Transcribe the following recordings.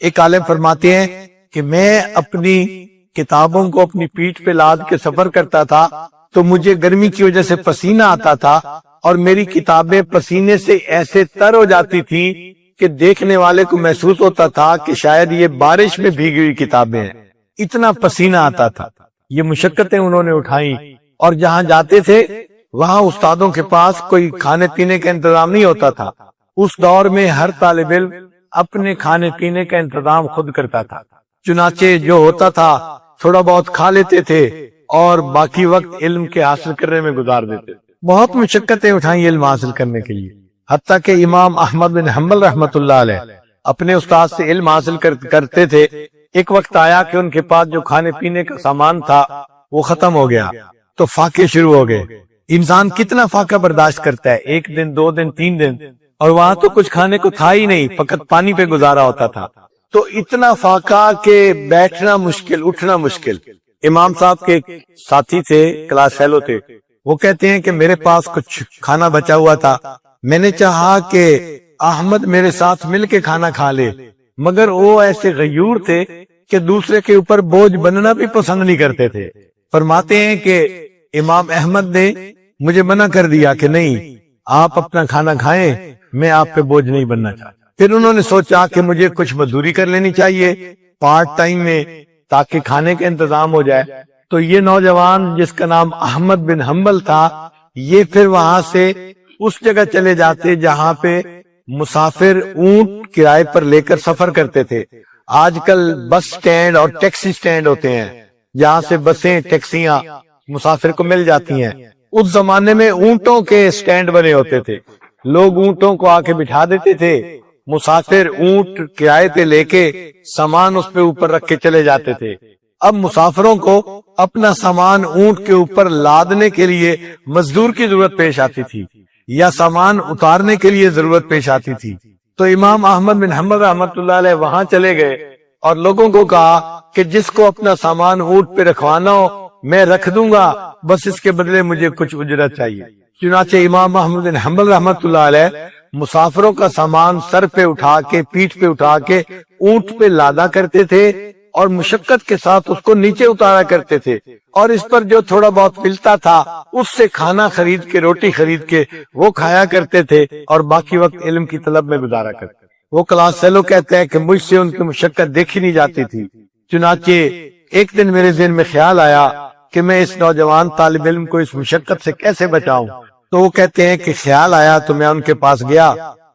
ایک عالم فرماتے ہیں کہ میں اپنی کتابوں کو اپنی پیٹھ پہ لاد کے سفر کرتا تھا تو مجھے گرمی کی وجہ سے پسینہ آتا تھا اور میری کتابیں پسینے سے ایسے تر ہو جاتی تھی کہ دیکھنے والے کو محسوس ہوتا تھا کہ شاید یہ بارش میں بھیگی ہوئی کتابیں ہیں، اتنا پسینہ آتا تھا۔ یہ مشقتیں انہوں نے اٹھائیں، اور جہاں جاتے تھے وہاں استادوں کے پاس کوئی کھانے پینے کا انتظام نہیں ہوتا تھا۔ اس دور میں ہر طالب علم اپنے کھانے پینے کا انتظام خود کرتا تھا، چنانچہ جو ہوتا تھا تھوڑا بہت کھا لیتے تھے اور باقی وقت علم کے حاصل کرنے میں گزار دیتے تھے۔ بہت مشقتیں اٹھائیں علم حاصل کرنے کے لیے، حتیٰ کہ امام احمد بن حنبل رحمۃ اللہ علیہ اپنے استاد سے علم حاصل کرتے تھے۔ ایک وقت آیا کہ ان کے پاس جو کھانے پینے کا سامان تھا وہ ختم ہو گیا تو فاقے شروع ہو گئے۔ انسان کتنا فاقہ برداشت کرتا ہے، 1 دن 2 دن 3 دن، اور وہاں تو کچھ کھانے کو تھا ہی نہیں، فقط پانی پہ گزارا ہوتا تھا۔ تو اتنا فاقہ کہ بیٹھنا مشکل، اٹھنا مشکل۔ امام صاحب کے ساتھی تھے، کلاس فیلو تھے، وہ کہتے ہیں کہ میرے پاس کچھ کھانا بچا ہوا تھا، میں نے چاہا کہ احمد میرے ساتھ مل کے کھانا کھا لے، مگر وہ ایسے غیور تھے کہ دوسرے کے اوپر بوجھ بننا بھی پسند نہیں کرتے تھے۔ فرماتے ہیں کہ امام احمد نے مجھے منع کر دیا کہ نہیں، آپ اپنا کھانا کھائیں، میں آپ پہ بوجھ نہیں بننا چاہتا۔ پھر انہوں نے سوچا کہ مجھے کچھ مزدوری کر لینی چاہیے پارٹ ٹائم میں تاکہ کھانے کا انتظام ہو جائے۔ تو یہ نوجوان جس کا نام احمد بن حنبل تھا، یہ پھر وہاں سے اس جگہ چلے جاتے جہاں پہ مسافر اونٹ کرائے پر لے کر سفر کرتے تھے۔ آج کل بس سٹینڈ اور ٹیکسی سٹینڈ ہوتے ہیں جہاں سے بسیں ٹیکسیاں مسافر کو مل جاتی ہیں۔ اس زمانے میں اونٹوں کے سٹینڈ بنے ہوتے تھے، لوگ اونٹوں کو آ کے بٹھا دیتے تھے، مسافر اونٹ کرائے پہ لے کے سامان اس پہ اوپر رکھ کے چلے جاتے تھے۔ اب مسافروں کو اپنا سامان اونٹ کے اوپر لادنے کے لیے مزدور کی ضرورت پیش آتی تھی یا سامان اتارنے کے لیے ضرورت پیش آتی تھی۔ تو امام احمد بن حنبل رحمۃ اللہ علیہ وہاں چلے گئے اور لوگوں کو کہا کہ جس کو اپنا سامان اونٹ پہ رکھوانا ہو میں رکھ دوں گا، بس اس کے بدلے مجھے کچھ اجرت چاہیے۔ چنانچہ امام احمد بن حنبل رحمۃ اللہ علیہ مسافروں کا سامان سر پہ اٹھا کے، پیٹھ پہ اٹھا کے اونٹ پہ لادا کرتے تھے اور مشقت کے ساتھ اس کو نیچے اتارا کرتے تھے، اور اس پر جو تھوڑا بہت ملتا تھا اس سے کھانا خرید کے، روٹی خرید کے وہ کھایا کرتے تھے اور باقی وقت علم کی طلب میں گزارا کرتے۔ وہ کلاس فیلو کہتے ہیں کہ مجھ سے ان کی مشقت دیکھی نہیں جاتی تھی، چنانچہ ایک دن میرے ذہن میں خیال آیا کہ میں اس نوجوان طالب علم کو اس مشقت سے کیسے بچاؤں۔ تو وہ کہتے ہیں کہ خیال آیا تو میں ان کے پاس گیا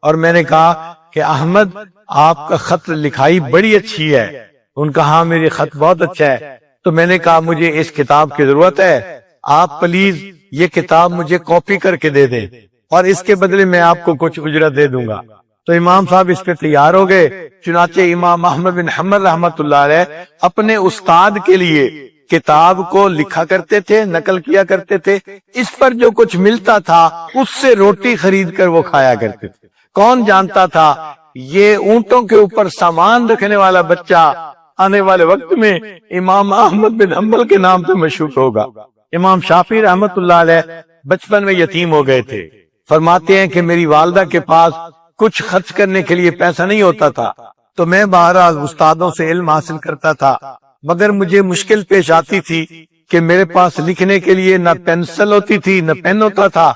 اور میں نے کہا کہ احمد آپ کا خط لکھائی بڑی اچھی ہے۔ ان کا ہاں میری خط بہت اچھا ہے۔ تو میں نے کہا مجھے اس کتاب کی ضرورت ہے، آپ پلیز یہ کتاب مجھے کاپی کر کے دے دیں اور اس کے بدلے میں آپ کو کچھ اجرت دے دوں گا۔ تو امام صاحب اس پہ تیار ہو گئے۔ چنانچہ امام احمد بن حنبل رحمۃ اللہ علیہ اپنے استاد کے لیے کتاب کو لکھا کرتے تھے، نقل کیا کرتے تھے، اس پر جو کچھ ملتا تھا اس سے روٹی خرید کر وہ کھایا کرتے تھے۔ کون جانتا تھا یہ اونٹوں کے اوپر سامان رکھنے والا بچہ آنے والے وقت میں امام احمد بن حنبل کے نام سے مشہور ہوگا۔ امام شافعی رحمۃ اللہ علیہ بچپن میں یتیم ہو گئے تھے۔ فرماتے ہیں کہ میری والدہ کے پاس کچھ خرچ کرنے کے لیے پیسہ نہیں ہوتا تھا، تو میں بہرحال استادوں سے علم حاصل کرتا تھا، مگر مجھے مشکل پیش آتی تھی کہ میرے پاس لکھنے کے لیے نہ پینسل ہوتی تھی، نہ پین ہوتا تھا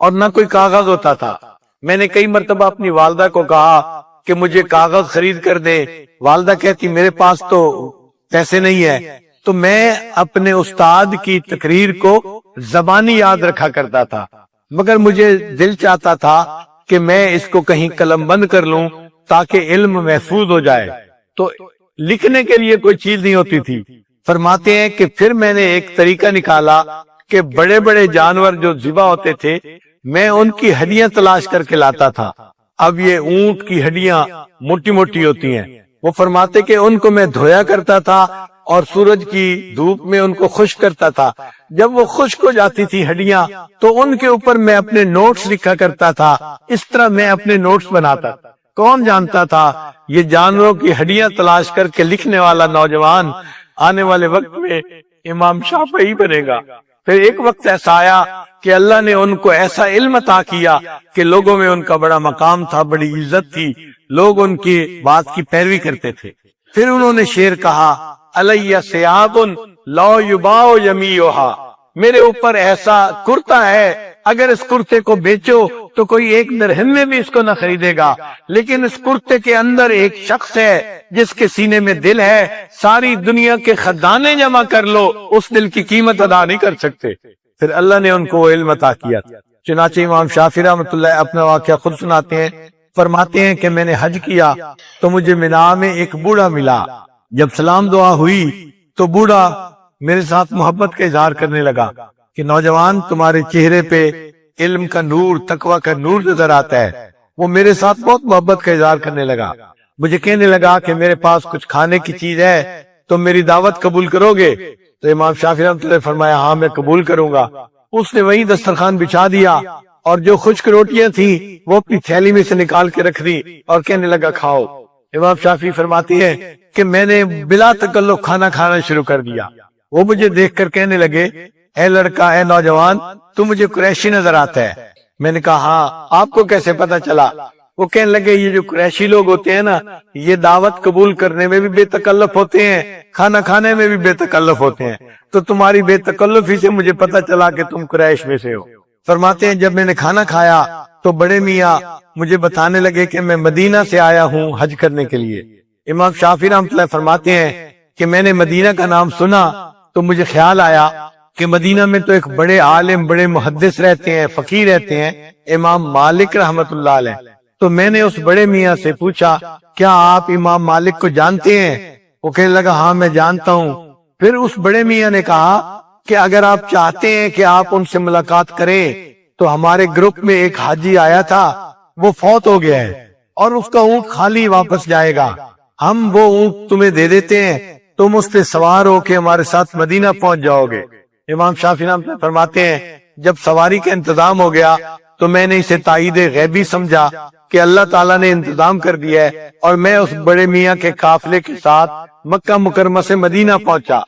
اور نہ کوئی کاغذ ہوتا تھا۔ میں نے کئی مرتبہ اپنی والدہ کو کہا کہ مجھے کاغذ خرید کر دے، والدہ کہتی میرے پاس تو پیسے نہیں ہے۔ تو میں اپنے استاد کی تقریر کو زبانی یاد رکھا کرتا تھا، مگر مجھے دل چاہتا تھا کہ میں اس کو کہیں قلم بند کر لوں تاکہ علم محفوظ ہو جائے، تو لکھنے کے لیے کوئی چیز نہیں ہوتی تھی۔ فرماتے ہیں کہ پھر میں نے ایک طریقہ نکالا کہ بڑے بڑے جانور جو ذبح ہوتے تھے میں ان کی ہڈیاں تلاش کر کے لاتا تھا۔ اب یہ اونٹ کی ہڈیاں موٹی موٹی ہوتی ہیں، وہ فرماتے کہ ان کو میں دھویا کرتا تھا اور سورج کی دھوپ میں ان کو خشک کرتا تھا۔ جب وہ خشک ہو جاتی تھی ہڈیاں تو ان کے اوپر میں اپنے نوٹس لکھا کرتا تھا، اس طرح میں اپنے نوٹس بناتا تھا۔ کون جانتا تھا یہ جانوروں کی ہڈیاں تلاش کر کے لکھنے والا نوجوان آنے والے وقت میں امام شافعی بنے گا۔ پھر ایک وقت ایسا آیا کہ اللہ نے ان کو ایسا علم عطا کیا کہ لوگوں میں ان کا بڑا مقام تھا، بڑی عزت تھی، لوگ ان کی بات کی پیروی کرتے تھے۔ پھر انہوں نے شعر کہا، علیہ ثیاب لا یباع یمیہا، میرے اوپر ایسا کرتا ہے اگر اس کرتے کو بیچو تو کوئی ایک درہم میں بھی اس کو نہ خریدے گا، لیکن اس کرتے کے اندر ایک شخص ہے جس کے سینے میں دل ہے، ساری دنیا کے خزانے جمع کر لو اس دل کی قیمت ادا نہیں کر سکتے۔ پھر اللہ نے ان کو علم عطا کیا۔ چنانچہ امام شافعی رحمۃ اللہ اپنا واقعہ خود سناتے ہیں، فرماتے ہیں کہ میں نے حج کیا تو مجھے مینا میں ایک بوڑھا ملا، جب سلام دعا ہوئی تو بوڑھا میرے ساتھ محبت کا اظہار کرنے لگا کہ نوجوان تمہارے چہرے پہ علم کا نور، تقوی کا نور نظر آتا ہے۔ وہ میرے ساتھ بہت محبت کا اظہار کرنے لگا، مجھے کہنے لگا کہ میرے پاس کچھ کھانے کی چیز ہے تو میری دعوت قبول کرو گے؟ تو امام شافعی رحمۃ اللہ نے فرمایا ہاں میں قبول کروں گا۔ اس نے وہیں دسترخوان بچھا دیا اور جو خشک روٹیاں تھیں وہ اپنی تھیلی میں سے نکال کے رکھ دی اور کہنے لگا کھاؤ۔ امام شافعی فرماتی ہے کہ میں نے بلا تکلف کھانا کھانا شروع کر دیا۔ وہ مجھے دیکھ کر کہنے لگے، اے لڑکا، اے نوجوان، تو مجھے قریشی نظر آتا ہے۔ میں نے کہا ہاں، آپ کو کیسے پتا چلا؟ وہ کہنے لگے یہ جو قریشی لوگ ہوتے ہیں نا، یہ دعوت قبول کرنے میں بھی بے تکلف ہوتے ہیں، کھانا کھانے میں بھی بے تکلف ہوتے ہیں، تو تمہاری بے تکلفی سے مجھے پتا چلا کہ تم قریش میں سے ہو۔ فرماتے ہیں جب میں نے کھانا کھایا تو بڑے میاں مجھے بتانے لگے کہ میں مدینہ سے آیا ہوں حج کرنے کے لیے۔ امام شافعی رحمۃ اللہ فرماتے ہیں کہ میں نے مدینہ کا نام سنا تو مجھے خیال آیا کہ مدینہ میں تو ایک بڑے عالم، بڑے محدث رہتے ہیں، فقیر رہتے ہیں، امام مالک رحمت اللہ علیہ۔ تو میں نے اس بڑے میاں سے پوچھا کیا آپ امام مالک کو جانتے ہیں؟ وہ کہنے لگا ہاں میں جانتا ہوں۔ پھر اس بڑے میاں نے کہا کہ اگر آپ چاہتے ہیں کہ آپ ان سے ملاقات کریں تو ہمارے گروپ میں ایک حاجی آیا تھا، وہ فوت ہو گیا ہے اور اس کا اونٹ خالی واپس جائے گا، ہم وہ اونٹ تمہیں دے دیتے ہیں، تم اس پہ سوار ہو کے ہمارے ساتھ مدینہ پہنچ جاؤ گے۔ امام شافعی رحمۃ اللہ فرماتے ہیں جب سواری کا انتظام ہو گیا تو میں نے اسے تائید غیبی سمجھا کہ اللہ تعالیٰ نے انتظام کر دیا ہے، اور میں اس بڑے میاں کے قافلے کے ساتھ مکہ مکرمہ سے مدینہ پہنچا۔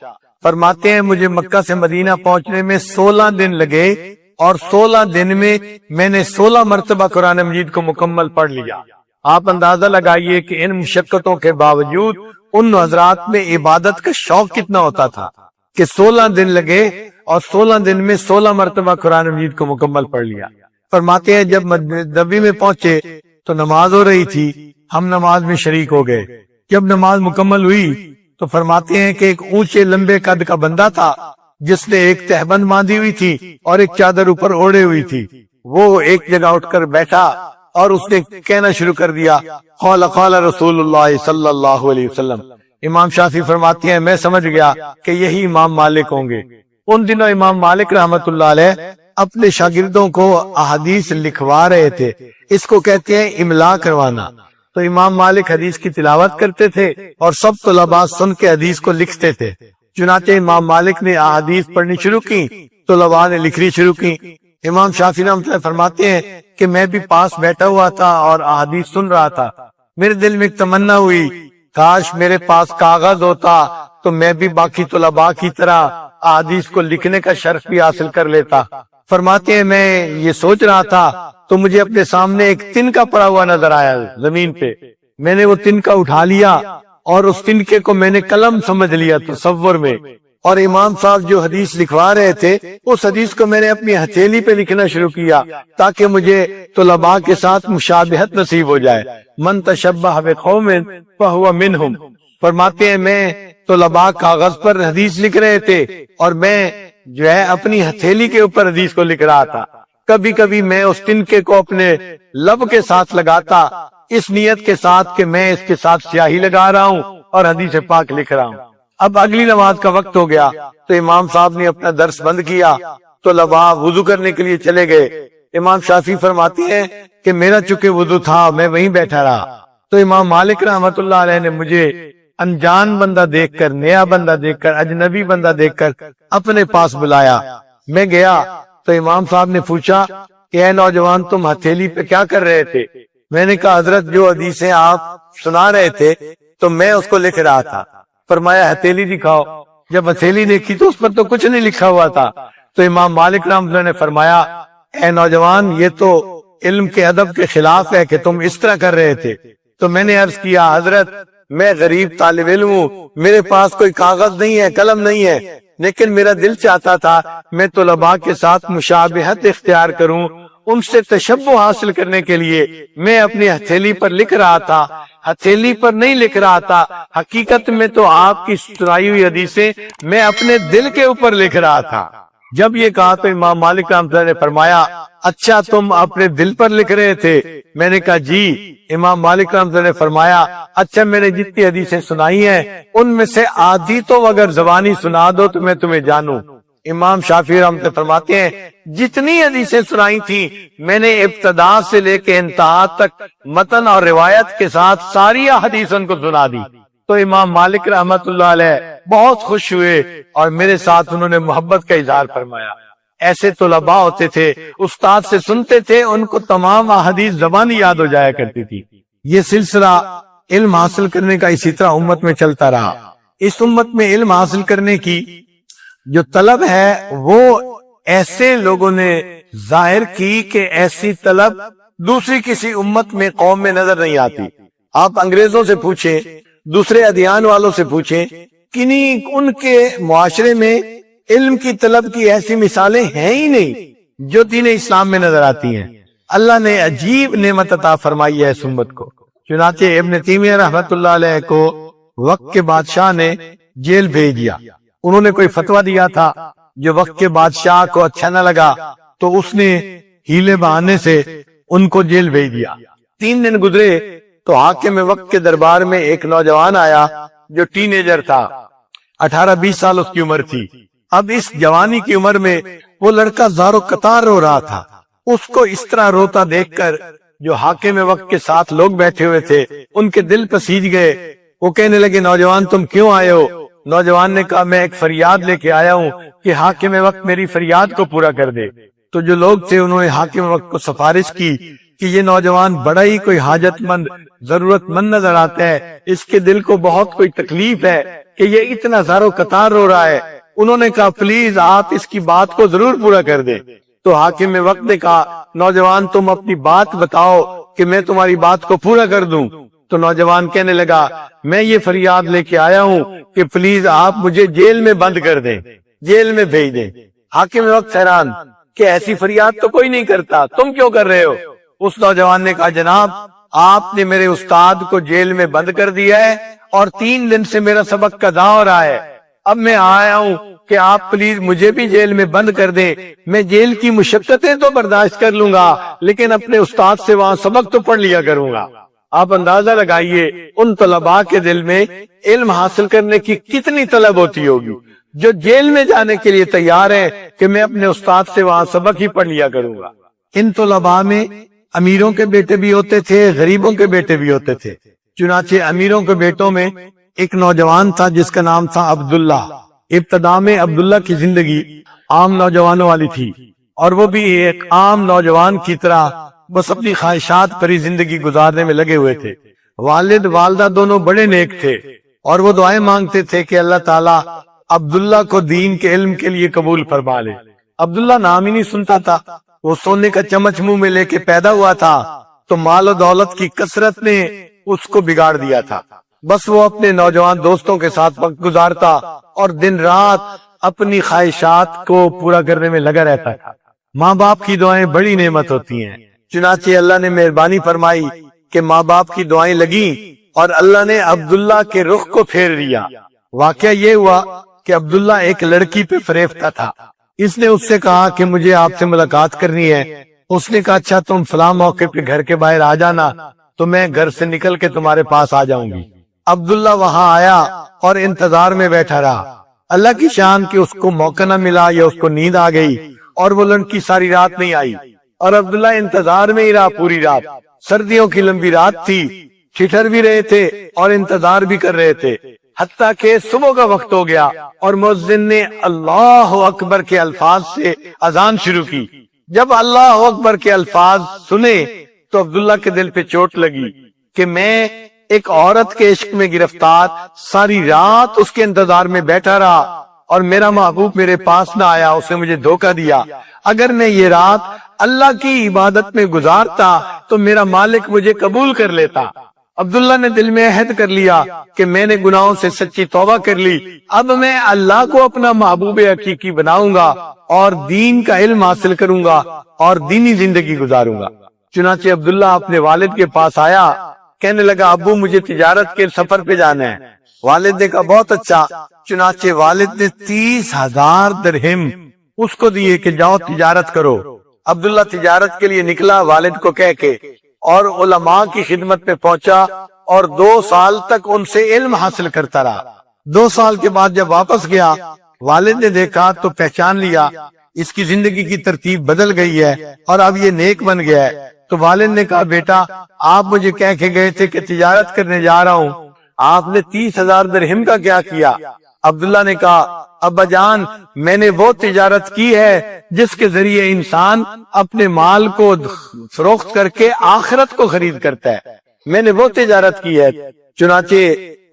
فرماتے ہیں مجھے مکہ سے مدینہ پہنچنے میں 16 دن لگے، اور 16 دن میں نے 16 مرتبہ قرآن مجید کو مکمل پڑھ لیا۔ آپ اندازہ لگائیے کہ ان مشقتوں کے باوجود ان حضرات میں عبادت کا شوق کتنا ہوتا تھا کہ 16 دن لگے اور 16 دن میں 16 مرتبہ قرآن مجید کو مکمل پڑھ لیا۔ فرماتے ہیں جب نبی میں پہنچے تو نماز ہو رہی تھی، ہم نماز میں شریک ہو گئے۔ جب نماز مکمل ہوئی تو فرماتے ہیں کہ ایک اونچے لمبے قد کا بندہ تھا جس نے ایک تہبند باندھی ہوئی تھی اور ایک چادر اوپر اوڑے ہوئی تھی، وہ ایک جگہ اٹھ کر بیٹھا اور اس نے کہنا شروع کر دیا قال قال رسول اللہ صلی اللہ علیہ وسلم۔ امام شافعی فرماتے ہیں میں سمجھ گیا کہ یہی امام مالک ہوں گے۔ ان دنوں امام مالک رحمت اللہ علیہ اپنے شاگردوں کو احادیث لکھوا رہے تھے، اس کو کہتے ہیں املا کروانا۔ تو امام مالک حدیث کی تلاوت کرتے تھے اور سب طلباء سن کے حدیث کو لکھتے تھے۔ چنانچہ امام مالک نے احادیث پڑھنی شروع کی، طلباء نے لکھنی شروع کی۔ امام شافعی رحمۃ اللہ فرماتے ہیں کہ میں بھی پاس بیٹھا ہوا تھا اور احادیث سن رہا تھا، میرے دل میں ایک تمنا ہوئی کاش میرے پاس کاغذ ہوتا تو میں بھی باقی طلباء کی طرح احادیث کو لکھنے کا شرف بھی حاصل کر لیتا۔ فرماتے ہیں میں یہ سوچ رہا تھا تو مجھے اپنے سامنے ایک تنکا پڑا ہوا نظر آیا زمین پہ، میں نے وہ تنکا اٹھا لیا اور اس تنکے کو میں نے قلم سمجھ لیا تصور میں، اور امام صاحب جو حدیث لکھوا رہے تھے اس حدیث کو میں نے اپنی ہتھیلی پہ لکھنا شروع کیا تاکہ مجھے طلباء کے ساتھ مشابہت نصیب ہو جائے۔ من تشبہ بقوم فہو منہم۔ فرماتے ہیں میں طلباء کاغذ پر حدیث لکھ رہے تھے اور میں جو ہے اپنی ہتھیلی کے اوپر حدیث کو لکھ رہا تھا۔ کبھی کبھی میں اس تنکے کو اپنے لب کے ساتھ لگاتا اس نیت کے ساتھ کہ میں اس کے ساتھ سیاہی لگا رہا ہوں اور حدیث پاک لکھ رہا ہوں۔ اب اگلی نماز کا وقت ہو گیا تو امام صاحب نے اپنا درس بند کیا تو طلباء وضو کرنے کے لیے چلے گئے۔ امام شافعی فرماتے ہیں کہ میرا چونکہ وضو تھا میں وہیں بیٹھا رہا، تو امام مالک رحمت اللہ علیہ نے مجھے انجان بندہ دیکھ کر، نیا بندہ دیکھ کر، اجنبی بندہ دیکھ کر اپنے پاس بلایا۔ میں گیا تو امام صاحب نے پوچھا کہ اے نوجوان تم ہتھیلی پہ کیا کر رہے تھے؟ میں نے کہا حضرت جو حدیثیں آپ سنا رہے تھے تو میں اس کو لکھ رہا تھا۔ فرمایا ہتھیلی دکھاؤ۔ جب ہتھیلی دیکھی تو اس پر تو کچھ نہیں لکھا ہوا تھا، تو امام مالک رحمۃ اللہ نے فرمایا اے نوجوان یہ تو علم کے ادب کے خلاف ہے کہ تم اس طرح کر رہے تھے۔ تو میں نے عرض کیا حضرت میں غریب طالب علم ہوں، میرے پاس کوئی کاغذ نہیں ہے، قلم نہیں ہے، لیکن میرا دل چاہتا تھا میں طلباء کے ساتھ مشابہت اختیار کروں، ان سے تشبہ حاصل کرنے کے لیے میں اپنی ہتھیلی پر لکھ رہا تھا، ہتھیلی پر نہیں لکھ رہا تھا، حقیقت میں تو آپ کی سنائی ہوئی حدیثیں میں اپنے دل کے اوپر لکھ رہا تھا۔ جب یہ کہا تو امام مالک رحمۃ اللہ نے فرمایا اچھا تم اپنے دل پر لکھ رہے تھے؟ میں نے کہا جی۔ امام مالک رحمۃ اللہ نے فرمایا اچھا میں نے جتنی حدیثیں سنائی ہیں ان میں سے آدھی تو اگر زبانی سنا دو تو میں تمہیں جانوں۔ امام شافعی رحمۃ اللہ فرماتے ہیں جتنی حدیثیں سنائی تھیں میں نے ابتدا سے لے کے انتہا تک متن اور روایت کے ساتھ ساری حدیث ان کو سنا دی۔ تو امام مالک رحمت اللہ علیہ بہت خوش ہوئے اور میرے ساتھ انہوں نے محبت کا اظہار فرمایا۔ ایسے طلباء ہوتے تھے، استاد سے سنتے تھے، ان کو تمام احادیث زبانی یاد ہو جایا کرتی تھی۔ یہ سلسلہ علم حاصل کرنے کا اسی طرح امت میں چلتا رہا۔ اس امت میں علم حاصل کرنے کی جو طلب ہے وہ ایسے لوگوں نے ظاہر کی کہ ایسی طلب دوسری کسی امت میں قوم میں نظر نہیں آتی۔ آپ انگریزوں سے پوچھیں، دوسرے ادیان والوں سے پوچھیں، کنی ان کے معاشرے میں علم کی طلب کی ایسی مثالیں ہیں ہی نہیں جو دین اسلام میں نظر آتی ہیں۔ اللہ نے عجیب نعمت عطا فرمائی ہے اس امت کو۔ چنانچہ ابن تیمیہ رحمت اللہ علیہ کو وقت کے بادشاہ نے جیل بھیج دیا۔ انہوں نے کوئی فتویٰ دیا تھا جو وقت کے بادشاہ کو اچھا نہ لگا تو اس نے ہیلے بہانے سے ان کو جیل بھیج دیا۔ 3 دن گزرے تو حاکم وقت کے دربار میں ایک نوجوان آیا جو ٹین ایجر تھا، 18-20 سال اس کی عمر تھی۔ اب اس جوانی کی عمر میں وہ لڑکا زارو قطار رو رہا تھا۔ اس کو اس طرح روتا دیکھ کر جو حاکم وقت کے ساتھ لوگ بیٹھے ہوئے تھے ان کے دل پسیج گئے۔ وہ کہنے لگے نوجوان تم کیوں آئے ہو؟ نوجوان نے کہا میں ایک فریاد لے کے آیا ہوں کہ حاکم وقت میری فریاد کو پورا کر دے۔ تو جو لوگ تھے انہوں نے حاکم وقت کو سفارش کی کہ یہ نوجوان بڑا ہی کوئی حاجت مند ضرورت مند نظر آتا ہے، اس کے دل کو بہت کوئی تکلیف ہے کہ یہ اتنا زارو قطار رو رہا ہے۔ انہوں نے کہا پلیز آپ اس کی بات کو ضرور پورا کر دیں۔ تو حاکم وقت نے کہا نوجوان تم اپنی بات بتاؤ کہ میں تمہاری بات کو پورا کر دوں۔ تو نوجوان کہنے لگا میں یہ فریاد لے کے آیا ہوں کہ پلیز آپ مجھے جیل میں بند کر دیں، جیل میں بھیج دیں۔ حاکم وقت حیران کہ ایسی فریاد تو کوئی نہیں کرتا، تم کیوں کر رہے ہو؟ اس نوجوان نے کہا جناب آپ نے میرے استاد کو جیل میں بند کر دیا ہے اور 3 دن سے میرا سبق قضا ہو رہا ہے۔ اب میں آیا ہوں کہ آپ پلیز مجھے بھی جیل میں بند کر دیں، میں جیل کی مشقتیں تو برداشت کر لوں گا لیکن اپنے استاد سے وہاں سبق تو پڑھ لیا کروں گا۔ آپ اندازہ لگائیے ان طلباء کے دل میں علم حاصل کرنے کی کتنی طلب ہوتی ہوگی جو جیل میں جانے کے لیے تیار ہے کہ میں اپنے استاد سے وہاں سبق ہی پڑھ لیا کروں گا۔ ان طلباء میں امیروں کے بیٹے بھی ہوتے تھے، غریبوں کے بیٹے بھی ہوتے تھے۔ چنانچہ امیروں کے بیٹوں میں ایک نوجوان تھا جس کا نام تھا عبداللہ۔ ابتدا میں عبداللہ کی زندگی عام نوجوانوں والی تھی اور وہ بھی ایک عام نوجوان کی طرح بس اپنی خواہشات بھری زندگی گزارنے میں لگے ہوئے تھے۔ والد والدہ دونوں بڑے نیک تھے اور وہ دعائیں مانگتے تھے کہ اللہ تعالیٰ عبداللہ کو دین کے علم کے لیے قبول فرما لے۔ عبداللہ نام ہی نہیں سنتا تھا، وہ سونے کا چمچ منہ میں لے کے پیدا ہوا تھا تو مال و دولت کی کثرت نے اس کو بگاڑ دیا تھا۔ بس وہ اپنے نوجوان دوستوں کے ساتھ وقت گزارتا اور دن رات اپنی خواہشات کو پورا کرنے میں لگا رہتا تھا۔ ماں باپ کی دعائیں بڑی نعمت ہوتی ہیں، چنانچہ اللہ نے مہربانی فرمائی کہ ماں باپ کی دعائیں لگیں اور اللہ نے عبداللہ کے رخ کو پھیر لیا۔ واقعہ یہ ہوا کہ عبداللہ ایک لڑکی پہ فریفتہ تھا۔ اس نے اس سے کہا کہ مجھے آپ سے ملاقات کرنی ہے۔ اس نے کہا اچھا تم فلاں موقع پہ گھر کے باہر آ جانا تو میں گھر سے نکل کے تمہارے پاس آ جاؤں گی۔ عبداللہ وہاں آیا اور انتظار میں بیٹھا رہا۔ اللہ کی شان کہ اس کو موقع نہ ملا یا اس کو نیند آ گئی اور وہ لڑکی ساری رات نہیں آئی اور عبداللہ انتظار میں ہی رہا پوری رات۔ سردیوں کی لمبی رات تھی، ٹھٹر بھی رہے تھے اور انتظار بھی کر رہے تھے، حتیٰ کہ صبح کا وقت ہو گیا اور مؤذن نے اللہ اکبر کے الفاظ سے اذان شروع کی۔ جب اللہ اکبر کے الفاظ سنے تو عبداللہ کے دل پہ چوٹ لگی کہ میں ایک عورت کے عشق میں گرفتار ساری رات اس کے انتظار میں بیٹھا رہا اور میرا محبوب میرے پاس نہ آیا، اس نے مجھے دھوکہ دیا۔ اگر میں یہ رات اللہ کی عبادت میں گزارتا تو میرا مالک مجھے قبول کر لیتا۔ عبداللہ نے دل میں عہد کر لیا کہ میں نے گناہوں سے سچی توبہ کر لی، اب میں اللہ کو اپنا محبوب حقیقی بناؤں گا اور دین کا علم حاصل کروں گا اور دینی زندگی گزاروں گا۔ چنانچہ عبداللہ اپنے والد کے پاس آیا، کہنے لگا ابو مجھے تجارت کے سفر پہ جانا ہے۔ والد نے کہا بہت اچھا۔ چنانچہ والد نے 30,000 درہم اس کو دیے کہ جاؤ تجارت کرو۔ عبداللہ تجارت کے لیے نکلا والد کو کہہ کے، اور علماء کی خدمت میں پہنچا اور 2 سال تک ان سے علم حاصل کرتا رہا۔ 2 سال کے بعد جب واپس گیا، والد نے دیکھا تو پہچان لیا اس کی زندگی کی ترتیب بدل گئی ہے اور اب یہ نیک بن گیا ہے۔ تو والد نے کہا بیٹا آپ مجھے کہہ کے گئے تھے کہ تجارت کرنے جا رہا ہوں، آپ نے 30,000 درہم کا کیا کیا؟ عبداللہ نے کہا ابا جان میں نے وہ تجارت کی ہے جس کے ذریعے انسان اپنے مال کو فروخت کر کے آخرت کو خرید کرتا ہے، میں نے وہ تجارت کی ہے۔ چنانچہ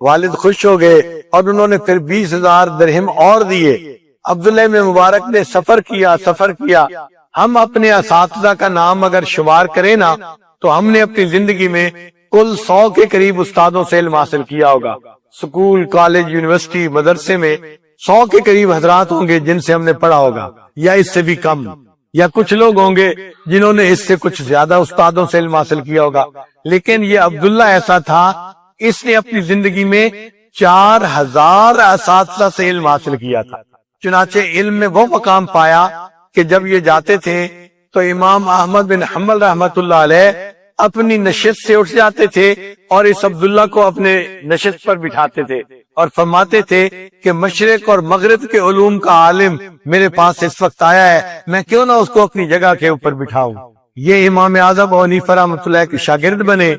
والد خوش ہو گئے اور انہوں نے پھر 20,000 درہم اور دیے۔ عبداللہ بن مبارک نے سفر کیا۔ ہم اپنے اساتذہ کا نام اگر شمار کریں نا تو ہم نے اپنی زندگی میں کل 100 کے قریب استادوں سے علم حاصل کیا ہوگا۔ سکول، کالج، یونیورسٹی، مدرسے میں 100 کے قریب حضرات ہوں گے جن سے ہم نے پڑھا ہوگا، یا اس سے بھی کم، یا کچھ لوگ ہوں گے جنہوں نے اس سے کچھ زیادہ استادوں سے علم حاصل کیا ہوگا۔ لیکن یہ عبداللہ ایسا تھا، اس نے اپنی زندگی میں 4,000 اساتذہ سے علم حاصل کیا تھا۔ چنانچہ علم میں وہ مقام پایا کہ جب یہ جاتے تھے تو امام احمد بن حنبل رحمت اللہ علیہ اپنی نشست سے اٹھ جاتے تھے اور اس عبداللہ کو اپنے نشست پر بٹھاتے تھے اور فرماتے تھے کہ مشرق اور مغرب کے علوم کا عالم میرے پاس اس وقت آیا ہے، میں کیوں نہ اس کو اپنی جگہ کے اوپر بٹھاؤں۔ یہ امام اعظم ابو حنیفہ رحمۃ اللہ کے شاگرد بنے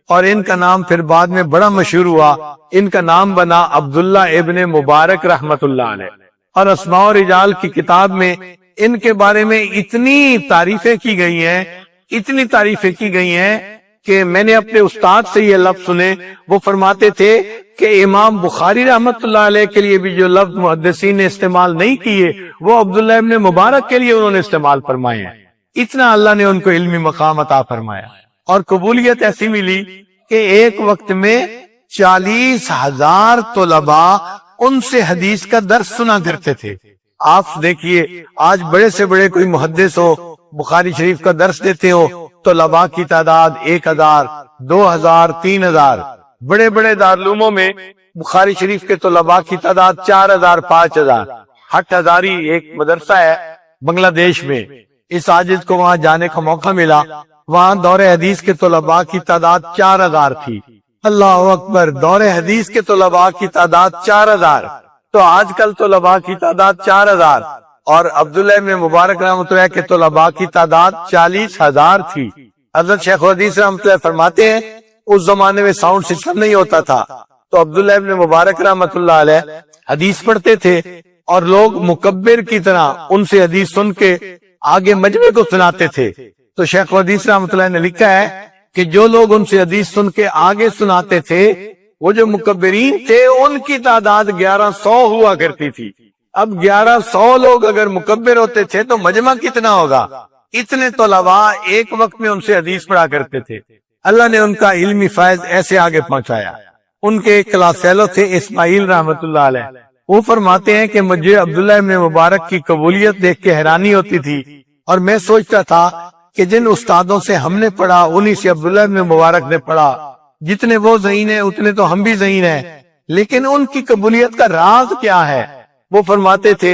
اور ان کا نام پھر بعد میں بڑا مشہور ہوا، ان کا نام بنا عبداللہ ابن مبارک رحمت اللہ علیہ۔ اور اسماء و رجال کی کتاب میں ان کے بارے میں اتنی تعریفیں کی گئی ہیں کہ میں نے اپنے استاد سے یہ لفظ سنے، وہ فرماتے تھے کہ امام بخاری رحمت اللہ علیہ کے لیے بھی جو لفظ محدثین نے استعمال نہیں کیے وہ عبداللہ ابن مبارک کے لیے انہوں نے استعمال فرمائے ہیں۔ اتنا اللہ نے ان کو علمی مقام عطا فرمایا اور قبولیت ایسی ملی کہ ایک وقت میں 40,000 طلباء ان سے حدیث کا درس سنا کرتے تھے۔ آپ دیکھیے آج بڑے سے بڑے کوئی محدث ہو بخاری شریف کا درس دیتے ہو تو طلباء کی تعداد 1,000، 2,000، 3,000۔ بڑے بڑے دارالعلوموں میں بخاری شریف کے طلباء کی تعداد 4,000، 5,000۔ ہٹ ہزاری ایک مدرسہ ہے بنگلہ دیش میں، اس عاجز کو وہاں جانے کا موقع ملا، وہاں دور حدیث کے طلباء کی تعداد 4,000 تھی۔ اللہ اکبر، دور حدیث کے طلباء کی تعداد 4,000، تو آج کل طلباء کی تعداد 4,000 اور عبداللہ بن مبارک رحمۃ اللہ کے طلباء کی تعداد 40,000 تھی۔ حضرت شیخ الحدیث رحمۃ اللہ فرماتے ہیں اس زمانے میں ساؤنڈ سسٹم نہیں ہوتا تھا، تو عبداللہ بن مبارک رحمۃ اللہ علیہ حدیث پڑھتے تھے اور لوگ مکبر کی طرح ان سے حدیث سن کے آگے مجمع کو سناتے تھے۔ تو شیخ الحدیث رحمۃ اللہ نے لکھا ہے کہ جو لوگ ان سے حدیث سن کے آگے سناتے تھے وہ جو مکبرین تھے ان کی تعداد 1,100 ہوا کرتی تھی۔ اب 1,100 لوگ اگر مکبر ہوتے تھے تو مجمع کتنا ہوگا؟ اتنے طلباء ایک وقت میں ان سے حدیث پڑھا کرتے تھے۔ اللہ نے ان کا علمی فیض ایسے آگے پہنچایا۔ ان کے ایک کلاس فیلو تھے اسماعیل رحمت اللہ علیہ، وہ فرماتے ہیں کہ مجھے عبداللہ ابن مبارک کی قبولیت دیکھ کے حیرانی ہوتی تھی اور میں سوچتا تھا کہ جن استادوں سے ہم نے پڑھا انہی سے عبداللہ ابن مبارک نے پڑھا، جتنے وہ ذہین ہیں اتنے تو ہم بھی ذہین ہیں، لیکن ان کی قبولیت کا راز کیا ہے؟ وہ فرماتے تھے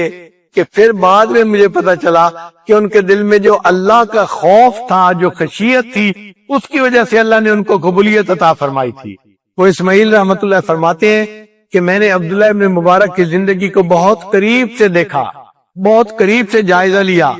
کہ پھر بعد میں مجھے پتا چلا کہ ان کے دل میں جو اللہ کا خوف تھا، جو خشیت تھی، اس کی وجہ سے اللہ نے ان کو قبولیت عطا فرمائی تھی۔ وہ اسماعیل رحمت اللہ فرماتے ہیں کہ میں نے عبداللہ ابن مبارک کی زندگی کو بہت قریب سے دیکھا، بہت قریب سے جائزہ لیا۔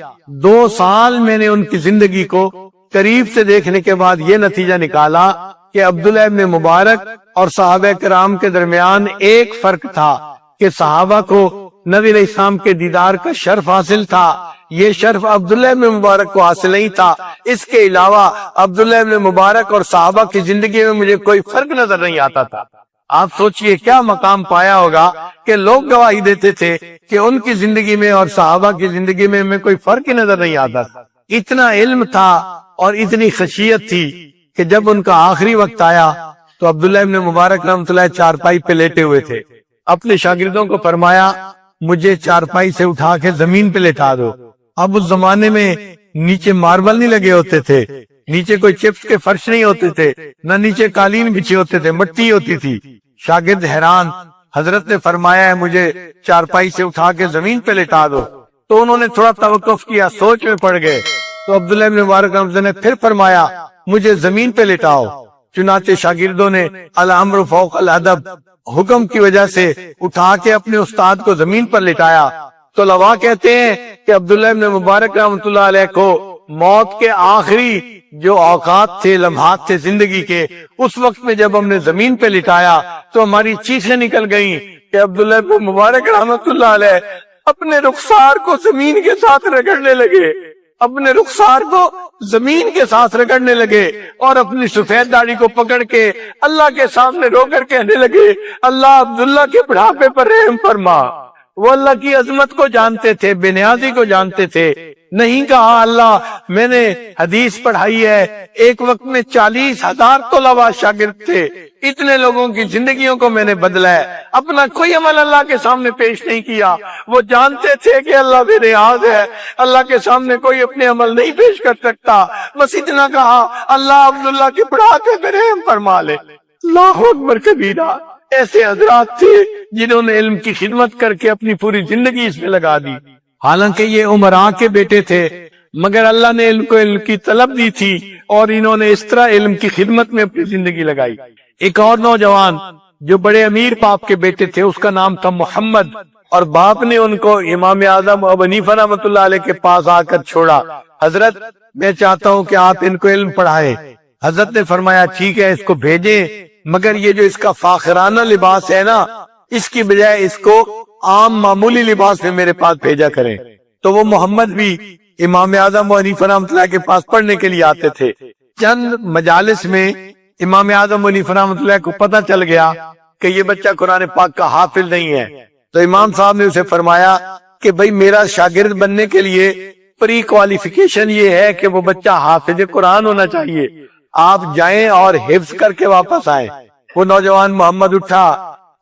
2 سال میں نے ان کی زندگی کو قریب سے دیکھنے کے بعد یہ نتیجہ نکالا کہ عبداللہ ابن مبارک اور صحابہ کرام کے درمیان ایک فرق تھا کہ صحابہ کو نبی علیہ السلام کے دیدار کا شرف حاصل تھا، یہ شرف عبداللہ ابن مبارک کو حاصل نہیں تھا۔ اس کے علاوہ عبداللہ ابن مبارک اور صحابہ کی زندگی میں مجھے کوئی فرق نظر نہیں آتا تھا۔ آپ سوچئے کیا مقام پایا ہوگا کہ لوگ گواہی دیتے تھے کہ ان کی زندگی میں اور صحابہ کی زندگی میں کوئی فرق ہی نظر نہیں آتا. اتنا علم تھا اور اتنی خشیت تھی کہ جب ان کا آخری وقت آیا تو عبداللہ ابن مبارک رحمۃ اللہ چارپائی پہ لیٹے ہوئے تھے. اپنے شاگردوں کو فرمایا مجھے چارپائی سے اٹھا کے زمین پہ لٹا دو. اب اس زمانے میں نیچے ماربل نہیں لگے ہوتے تھے, نیچے کوئی چپس کے فرش نہیں ہوتے تھے, نہ نیچے قالین بچھے ہوتے تھے, مٹی ہوتی تھی. شاگرد حیران, حضرت نے فرمایا ہے مجھے چارپائی سے اٹھا کے زمین پہ لٹا دو. تو انہوں نے تھوڑا توقف کیا, سوچ میں پڑ گئے. تو عبداللہ ابن مبارک رحمۃ اللہ نے پھر فرمایا مجھے زمین پہ لٹاؤ. چنانچہ شاگردوں نے الامر فوق الادب حکم کی وجہ سے اٹھا کے اپنے استاد کو زمین پر لٹایا. تو لوا کہتے ہیں کہ عبداللہ ابن مبارک رحمۃ اللہ علیہ کو موت کے آخری جو اوقات تھے, لمحات تھے زندگی کے, اس وقت میں جب ہم نے زمین پہ لٹایا تو ہماری چیخیں نکل گئیں کہ عبداللہ ابن مبارک رحمۃ اللہ علیہ اپنے رخسار کو زمین کے ساتھ رگڑنے لگے, اپنے رخسار کو زمین کے ساتھ رگڑنے لگے اور اپنی سفید داڑھی کو پکڑ کے اللہ کے سامنے رو کر کہنے لگے اللہ عبداللہ کے بڑھاپے پر رحم فرما. وہ اللہ کی عظمت کو جانتے تھے, بے نیازی کو جانتے تھے. نہیں کہا اللہ میں نے حدیث پڑھائی ہے, ایک وقت میں 40,000 طلباء شاگرد تھے, اتنے لوگوں کی زندگیوں کو میں نے بدلا ہے, اپنا کوئی عمل اللہ کے سامنے پیش نہیں کیا. وہ جانتے تھے کہ اللہ بے نیاز ہے, اللہ کے سامنے کوئی اپنے عمل نہیں پیش کر سکتا. بس اتنا کہا اللہ عبداللہ کے بڑھاپے پہ رحم فرما لے. اللہ اکبر کبیرہ. ایسے حضرات تھے جنہوں نے علم کی خدمت کر کے اپنی پوری زندگی اس میں لگا دی. حالانکہ یہ عمراء کے بیٹے تھے, مگر اللہ نے ان کو علم کی طلب دی تھی اور انہوں نے اس طرح علم کی خدمت میں اپنی زندگی لگائی. ایک اور نوجوان جو بڑے امیر باپ کے بیٹے تھے, اس کا نام تھا محمد, اور باپ نے ان کو امام اعظم ابو حنیفہ رحمۃ اللہ علیہ کے پاس آ کر چھوڑا. حضرت میں چاہتا ہوں کہ آپ ان کو علم پڑھائیں. حضرت نے فرمایا ٹھیک ہے اس کو بھیجیں, مگر یہ جو اس کا فاخرانہ لباس ہے نا, اس کی بجائے اس کو عام معمولی لباس میں میرے پاس بھیجا کریں. تو وہ محمد بھی امام اعظم ابو حنیفہ رحمۃ اللہ کے پاس پڑھنے کے لیے آتے تھے. چند مجالس میں امام اعظم ابو حنیفہ رحمۃ اللہ کو پتہ چل گیا کہ یہ بچہ قرآن پاک کا حافظ نہیں ہے. تو امام صاحب نے اسے فرمایا کہ بھئی میرا شاگرد بننے کے لیے پری کوالیفیکیشن یہ ہے کہ وہ بچہ حافظ قرآن ہونا چاہیے, آپ جائیں اور حفظ کر کے واپس آئیں. وہ نوجوان محمد اٹھا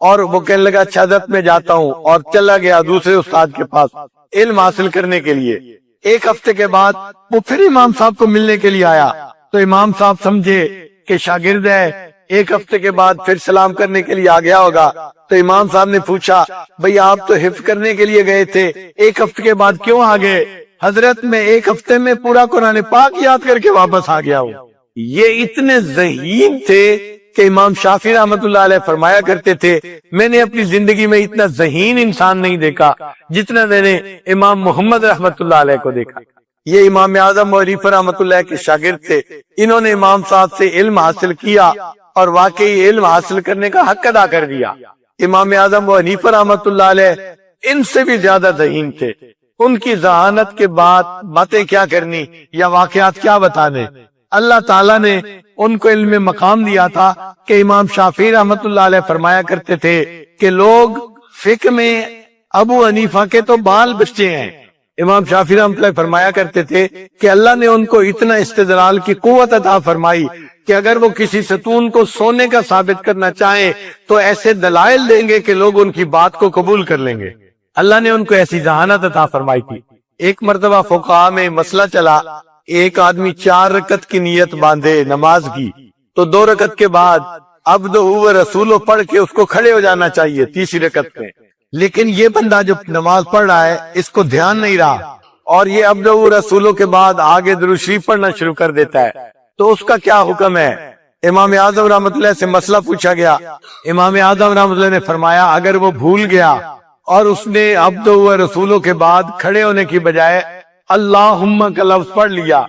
اور وہ کہنے لگا اچھا حضرت میں جاتا ہوں, اور چلا گیا دوسرے استاد کے پاس علم حاصل کرنے کے لیے. ایک ہفتے کے بعد وہ پھر امام صاحب کو ملنے کے لیے آیا. تو امام صاحب سمجھے کہ شاگرد ہے, ایک ہفتے کے بعد پھر سلام کرنے کے لیے آ گیا ہوگا. تو امام صاحب نے پوچھا بھئی آپ تو حفظ کرنے کے لیے گئے تھے, ایک ہفتے کے بعد کیوں آ گئے؟ حضرت میں ایک ہفتے میں پورا قرآن پاک یاد کر کے واپس آ گیا ہوں. یہ اتنے ذہین تھے کہ امام شافعی رحمۃ اللہ علیہ فرمایا کرتے تھے میں نے اپنی زندگی میں اتنا ذہین انسان نہیں دیکھا جتنا میں نے امام محمد رحمۃ اللہ علیہ کو دیکھا. یہ امام اعظم ابو حنیفہ رحمۃ اللہ کے شاگرد تھے. انہوں نے امام صاحب سے علم حاصل کیا اور واقعی علم حاصل کرنے کا حق ادا کر دیا. امام اعظم ابو حنیفہ رحمۃ اللہ علیہ ان سے بھی زیادہ ذہین تھے. ان کی ذہانت کے بعد باتیں کیا کرنی یا واقعات کیا بتانے. اللہ تعالیٰ نے ان کو علم میں مقام دیا تھا کہ امام شافعی رحمۃ اللہ علیہ فرمایا کرتے تھے کہ لوگ فقہ میں ابو حنیفہ کے تو بال بچے ہیں. امام شافعی رحمۃ اللہ فرمایا کرتے تھے کہ اللہ نے ان کو اتنا استدلال کی قوت عطا فرمائی کہ اگر وہ کسی ستون کو سونے کا ثابت کرنا چاہیں تو ایسے دلائل دیں گے کہ لوگ ان کی بات کو قبول کر لیں گے. اللہ نے ان کو ایسی ذہانت عطا فرمائی تھی. ایک مرتبہ فقہاء میں مسئلہ چلا, ایک آدمی 4 رکعت کی نیت باندھے نماز کی تو 2 رکعت کے بعد عبدہ و رسولہ پڑھ کے اس کو کھڑے ہو جانا چاہیے تیسری رکعت میں. لیکن یہ بندہ جو نماز پڑھ رہا ہے اس کو دھیان نہیں رہا اور یہ عبدہ و رسولہ کے بعد آگے درود شریف پڑھنا شروع کر دیتا ہے. تو اس کا کیا حکم ہے؟ امام اعظم رحمۃ اللہ سے مسئلہ پوچھا گیا. امام اعظم رحمۃ اللہ نے فرمایا اگر وہ بھول گیا اور اس نے عبدہ و رسولہ کے بعد کھڑے ہونے کی بجائے اللہم کا لفظ پڑھ لیا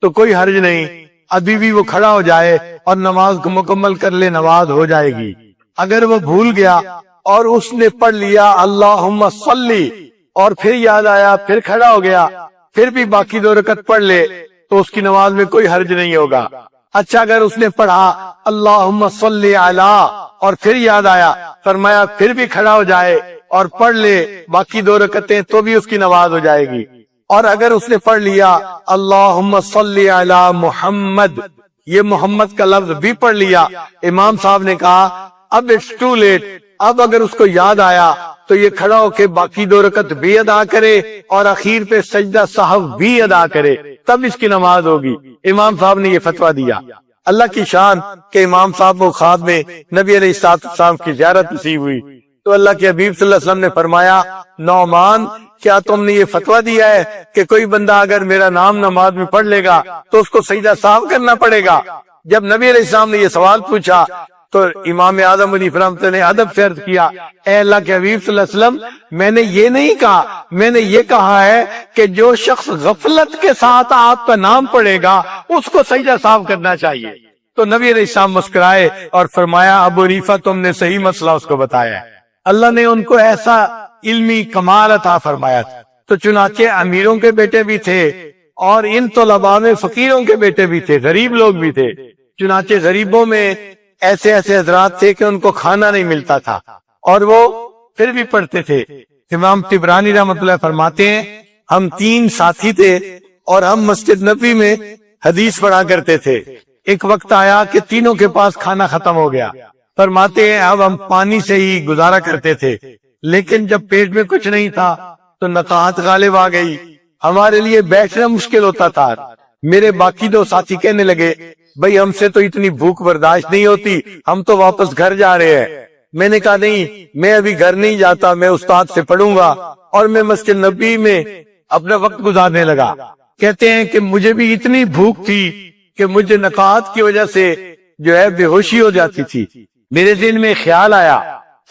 تو کوئی حرج نہیں, ابھی بھی وہ کھڑا ہو جائے اور نماز کو مکمل کر لے, نماز ہو جائے گی. اگر وہ بھول گیا اور اس نے پڑھ لیا اللہم صلی اور پھر یاد آیا پھر کھڑا ہو گیا پھر بھی باقی 2 رکعت پڑھ لے تو اس کی نماز میں کوئی حرج نہیں ہوگا. اچھا اگر اس نے پڑھا اللہم صلی علی اور پھر یاد آیا، فرمایا پھر بھی کھڑا ہو جائے اور پڑھ لے باقی 2 رکعتیں تو بھی اس کی نماز ہو جائے گی۔ اور اگر اس نے پڑھ لیا اللہم صلی علی محمد، یہ محمد کا لفظ بھی پڑھ لیا، امام صاحب نے کہا اب اٹس ٹو لیٹ، اب اگر اس کو یاد آیا تو یہ کھڑا ہو کے باقی 2 رکعت بھی ادا کرے اور اخیر پہ سجدہ سہو بھی ادا کرے، تب اس کی نماز ہوگی۔ امام صاحب نے یہ فتویٰ دیا۔ اللہ کی شان کہ امام صاحب کو خواب میں نبی علیہ السلام کی زیارت نصیب ہوئی تو اللہ کے حبیب صلی اللہ علیہ وسلم نے فرمایا نعمان کیا تم نے یہ فتویٰ دیا ہے کہ کوئی بندہ اگر میرا نام نماز میں پڑھ لے گا تو اس کو سجدہ سہو کرنا پڑے گا؟ جب نبی علیہ السلام نے یہ سوال پوچھا تو امام اعظم علی فرمت نے ادب سے عرض کیا، اے اللہ کے حبیب صلی اللہ علیہ وسلم میں نے یہ نہیں کہا، میں نے یہ کہا ہے کہ جو شخص غفلت کے ساتھ آپ کا نام پڑھے گا اس کو سجدہ سہو کرنا چاہیے۔ تو نبی علیہ السلام مسکرائے اور فرمایا ابو حنیفہ تم نے صحیح مسئلہ اس کو بتایا ہے۔ اللہ نے ان کو ایسا علمی کمال عطا فرمایا تھا۔ تو چنانچہ امیروں کے بیٹے بھی تھے اور ان طلباء میں فقیروں کے بیٹے بھی تھے، غریب لوگ بھی تھے۔ چنانچہ غریبوں میں ایسے ایسے حضرات تھے کہ ان کو کھانا نہیں ملتا تھا اور وہ پھر بھی پڑھتے تھے۔ امام طبرانی رحمۃ اللہ فرماتے ہیں ہم 3 ساتھی تھے اور ہم مسجد نبوی میں حدیث پڑھا کرتے تھے۔ ایک وقت آیا کہ تینوں کے پاس کھانا ختم ہو گیا۔ فرماتے ہیں اب ہم پانی سے ہی گزارا کرتے تھے، لیکن جب پیٹ میں کچھ نہیں تھا تو نقاہت غالب آ گئی، ہمارے لیے بیٹھنا مشکل ہوتا تھا۔ میرے باقی 2 ساتھی کہنے لگے بھئی ہم سے تو اتنی بھوک برداشت نہیں ہوتی، ہم تو واپس گھر جا رہے ہیں۔ میں نے کہا نہیں، میں ابھی گھر نہیں جاتا، میں استاد سے پڑھوں گا، اور میں مسجد نبی میں اپنا وقت گزارنے لگا۔ کہتے ہیں کہ مجھے بھی اتنی بھوک تھی کہ مجھے نقاہت کی وجہ سے جو ہے بے ہوشی ہو جاتی تھی۔ میرے ذہن میں خیال آیا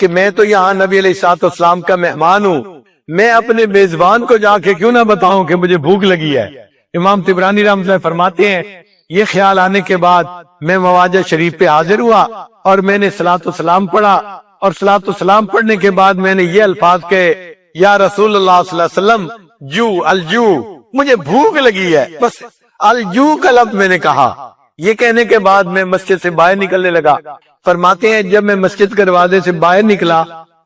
کہ میں تو یہاں نبی علیہ السلام کا مہمان ہوں، میں اپنے میزبان کو جا کے کیوں نہ بتاؤں کہ مجھے بھوک لگی ہے۔ امام طبرانی رحمۃ اللہ فرماتے ہیں یہ خیال آنے کے بعد میں مواجہ شریف پہ حاضر ہوا اور میں نے صلاۃ والسلام پڑھا، اور صلاۃ والسلام پڑھنے کے بعد میں نے یہ الفاظ کہے یا رسول اللہ صلی اللہ علیہ وسلم الجو، مجھے بھوک لگی ہے، بس الجو کا لفظ میں نے کہا۔ یہ کہنے کے بعد میں مسجد سے باہر نکلنے لگا۔ فرماتے ہیں جب میں مسجد کے دروازے سے باہر نکلا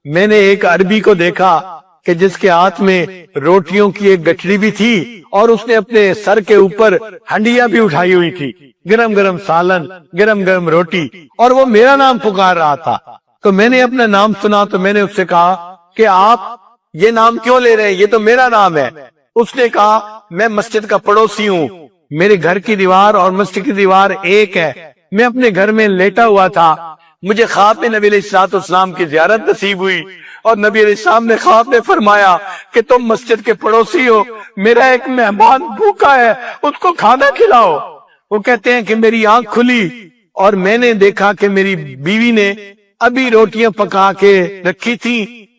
میں نے ایک عربی کو دیکھا کہ جس کے ہاتھ میں روٹیوں کی ایک گٹھڑی بھی تھی اور اس نے اپنے سر کے اوپر ہنڈیا بھی اٹھائی ہوئی تھی، گرم گرم سالن، گرم گرم روٹی، اور وہ میرا نام پکار رہا تھا۔ تو میں نے اپنا نام سنا تو میں نے اس سے کہا کہ آپ یہ نام کیوں لے رہے ہیں، یہ تو میرا نام ہے۔ اس نے کہا میں مسجد کا پڑوسی ہوں، میرے گھر کی دیوار اور مسجد کی دیوار ایک ہے، میں اپنے گھر میں لیٹا ہوا تھا، مجھے خواب میں نبی علیہ السلام کی زیارت نصیب ہوئی اور نبی علیہ السلام نے خواب میں فرمایا کہ تم مسجد کے پڑوسی ہو، میرا ایک مہمان بھوکا ہے، اس کو کھانا کھلاؤ۔ وہ کہتے ہیں کہ میری آنکھ کھلی اور میں نے دیکھا کہ میری بیوی نے ابھی روٹیاں پکا کے رکھی تھی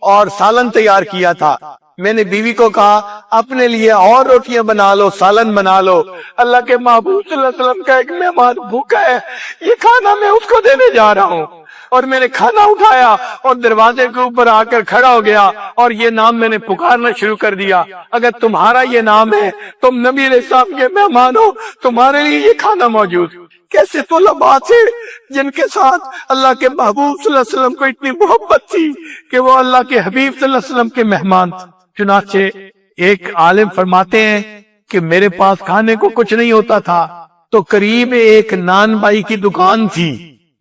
اور سالن تیار کیا تھا۔ میں نے بیوی کو کہا اپنے لیے اور روٹیاں بنا لو، سالن بنا لو، اللہ کے محبوب صلی اللہ علیہ وسلم کا ایک مہمان بھوکا ہے، یہ کھانا میں اس کو دینے جا رہا ہوں۔ اور میں نے کھانا اٹھایا اور دروازے کے اوپر آ کر کھڑا ہو گیا اور یہ نام میں نے پکارنا شروع کر دیا، اگر تمہارا یہ نام ہے، تم نبی علیہ السلام کے مہمان ہو، تمہارے لیے یہ کھانا موجود۔ کیسے طلباء تھے جن کے ساتھ اللہ کے محبوب صلی اللہ علیہ وسلم کو اتنی محبت تھی کہ وہ اللہ کے حبیب صلی اللہ علیہ وسلم کے مہمان تھے۔ چنانچہ ایک عالم فرماتے ہیں کہ میرے پاس کھانے کو کچھ نہیں ہوتا تھا تو قریب ایک نان بائی کی دکان تھی،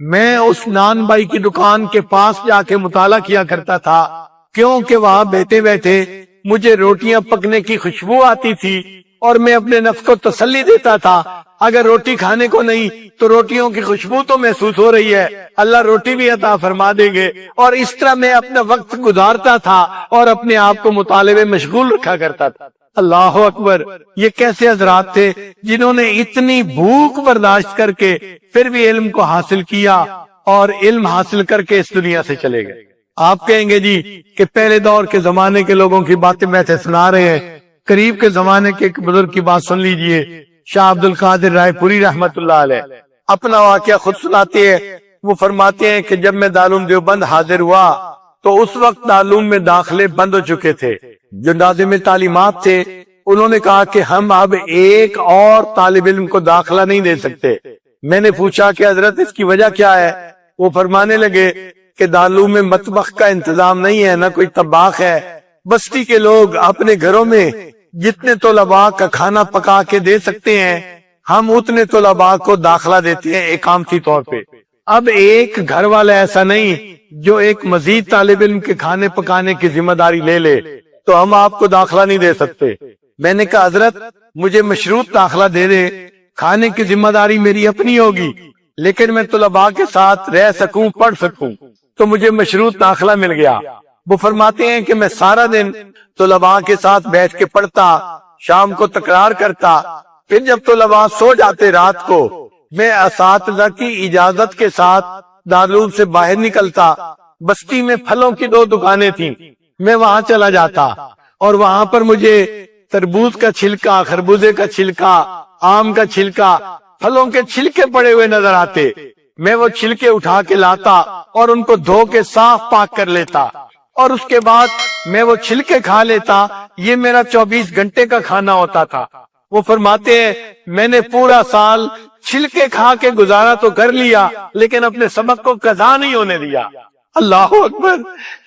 میں اس نان بائی کی دکان کے پاس جا کے مطالعہ کیا کرتا تھا، کیونکہ وہاں بیٹھے بیٹھے مجھے روٹیاں پکنے کی خوشبو آتی تھی اور میں اپنے نفس کو تسلی دیتا تھا اگر روٹی کھانے کو نہیں تو روٹیوں کی خوشبو تو محسوس ہو رہی ہے، اللہ روٹی بھی عطا فرما دیں گے، اور اس طرح میں اپنا وقت گزارتا تھا اور اپنے آپ کو مطالعے میں مشغول رکھا کرتا تھا۔ اللہ اکبر، یہ کیسے حضرات تھے جنہوں نے اتنی بھوک برداشت کر کے پھر بھی علم کو حاصل کیا اور علم حاصل کر کے اس دنیا سے چلے گئے۔ آپ کہیں گے جی کہ پہلے دور کے زمانے کے لوگوں کی باتیں میں سنا رہے ہیں، قریب کے زمانے کے ایک بزرگ کی بات سن لیجئے، شاہ عبد القادر رائے پوری رحمت اللہ علیہ اپنا واقعہ خود سناتے ہیں۔ وہ فرماتے ہیں کہ جب میں دارالعلوم دیوبند حاضر ہوا تو اس وقت دارالعلوم میں داخلے بند ہو چکے تھے، جو ناظم تعلیمات تھے انہوں نے کہا کہ ہم اب ایک اور طالب علم کو داخلہ نہیں دے سکتے۔ میں نے پوچھا کہ حضرت اس کی وجہ کیا ہے؟ وہ فرمانے لگے کہ دارالعلوم میں مطبخ کا انتظام نہیں ہے، نہ کوئی طباخ ہے، بستی کے لوگ اپنے گھروں میں جتنے طلباء کا کھانا پکا کے دے سکتے ہیں ہم اتنے طلباء کو داخلہ دیتے ہیں اقامتی طور پہ۔ اب ایک گھر والا ایسا نہیں جو ایک مزید طالب علم کے کھانے پکانے کی ذمہ داری لے لے، تو ہم آپ کو داخلہ نہیں دے سکتے۔ میں نے کہا حضرت مجھے مشروط داخلہ دے دے، کھانے کی ذمہ داری میری اپنی ہوگی، لیکن میں طلباء کے ساتھ رہ سکوں، پڑھ سکوں، تو مجھے مشروط داخلہ مل گیا۔ وہ فرماتے ہیں کہ میں سارا دن طلباء کے ساتھ بیٹھ کے پڑھتا، شام کو تکرار کرتا، پھر جب طلباء سو جاتے رات کو میں اساتذہ کی اجازت کے ساتھ دارالعلوم سے باہر نکلتا۔ بستی میں پھلوں کی 2 دکانیں تھیں، میں وہاں چلا جاتا اور وہاں پر مجھے تربوز کا چھلکا، خربوزے کا چھلکا، آم کا چھلکا، پھلوں کے چھلکے پڑے ہوئے نظر آتے۔ میں وہ چھلکے اٹھا کے لاتا اور ان کو دھو کے صاف پاک کر لیتا اور اس کے بعد میں وہ چھلکے کھا لیتا۔ یہ میرا 24 گھنٹے کا کھانا ہوتا تھا۔ وہ فرماتے ہیں میں نے پورا سال چھلکے کھا کے گزارا تو کر لیا، لیکن اپنے سبق کو قضا نہیں ہونے دیا۔ اللہ اکبر!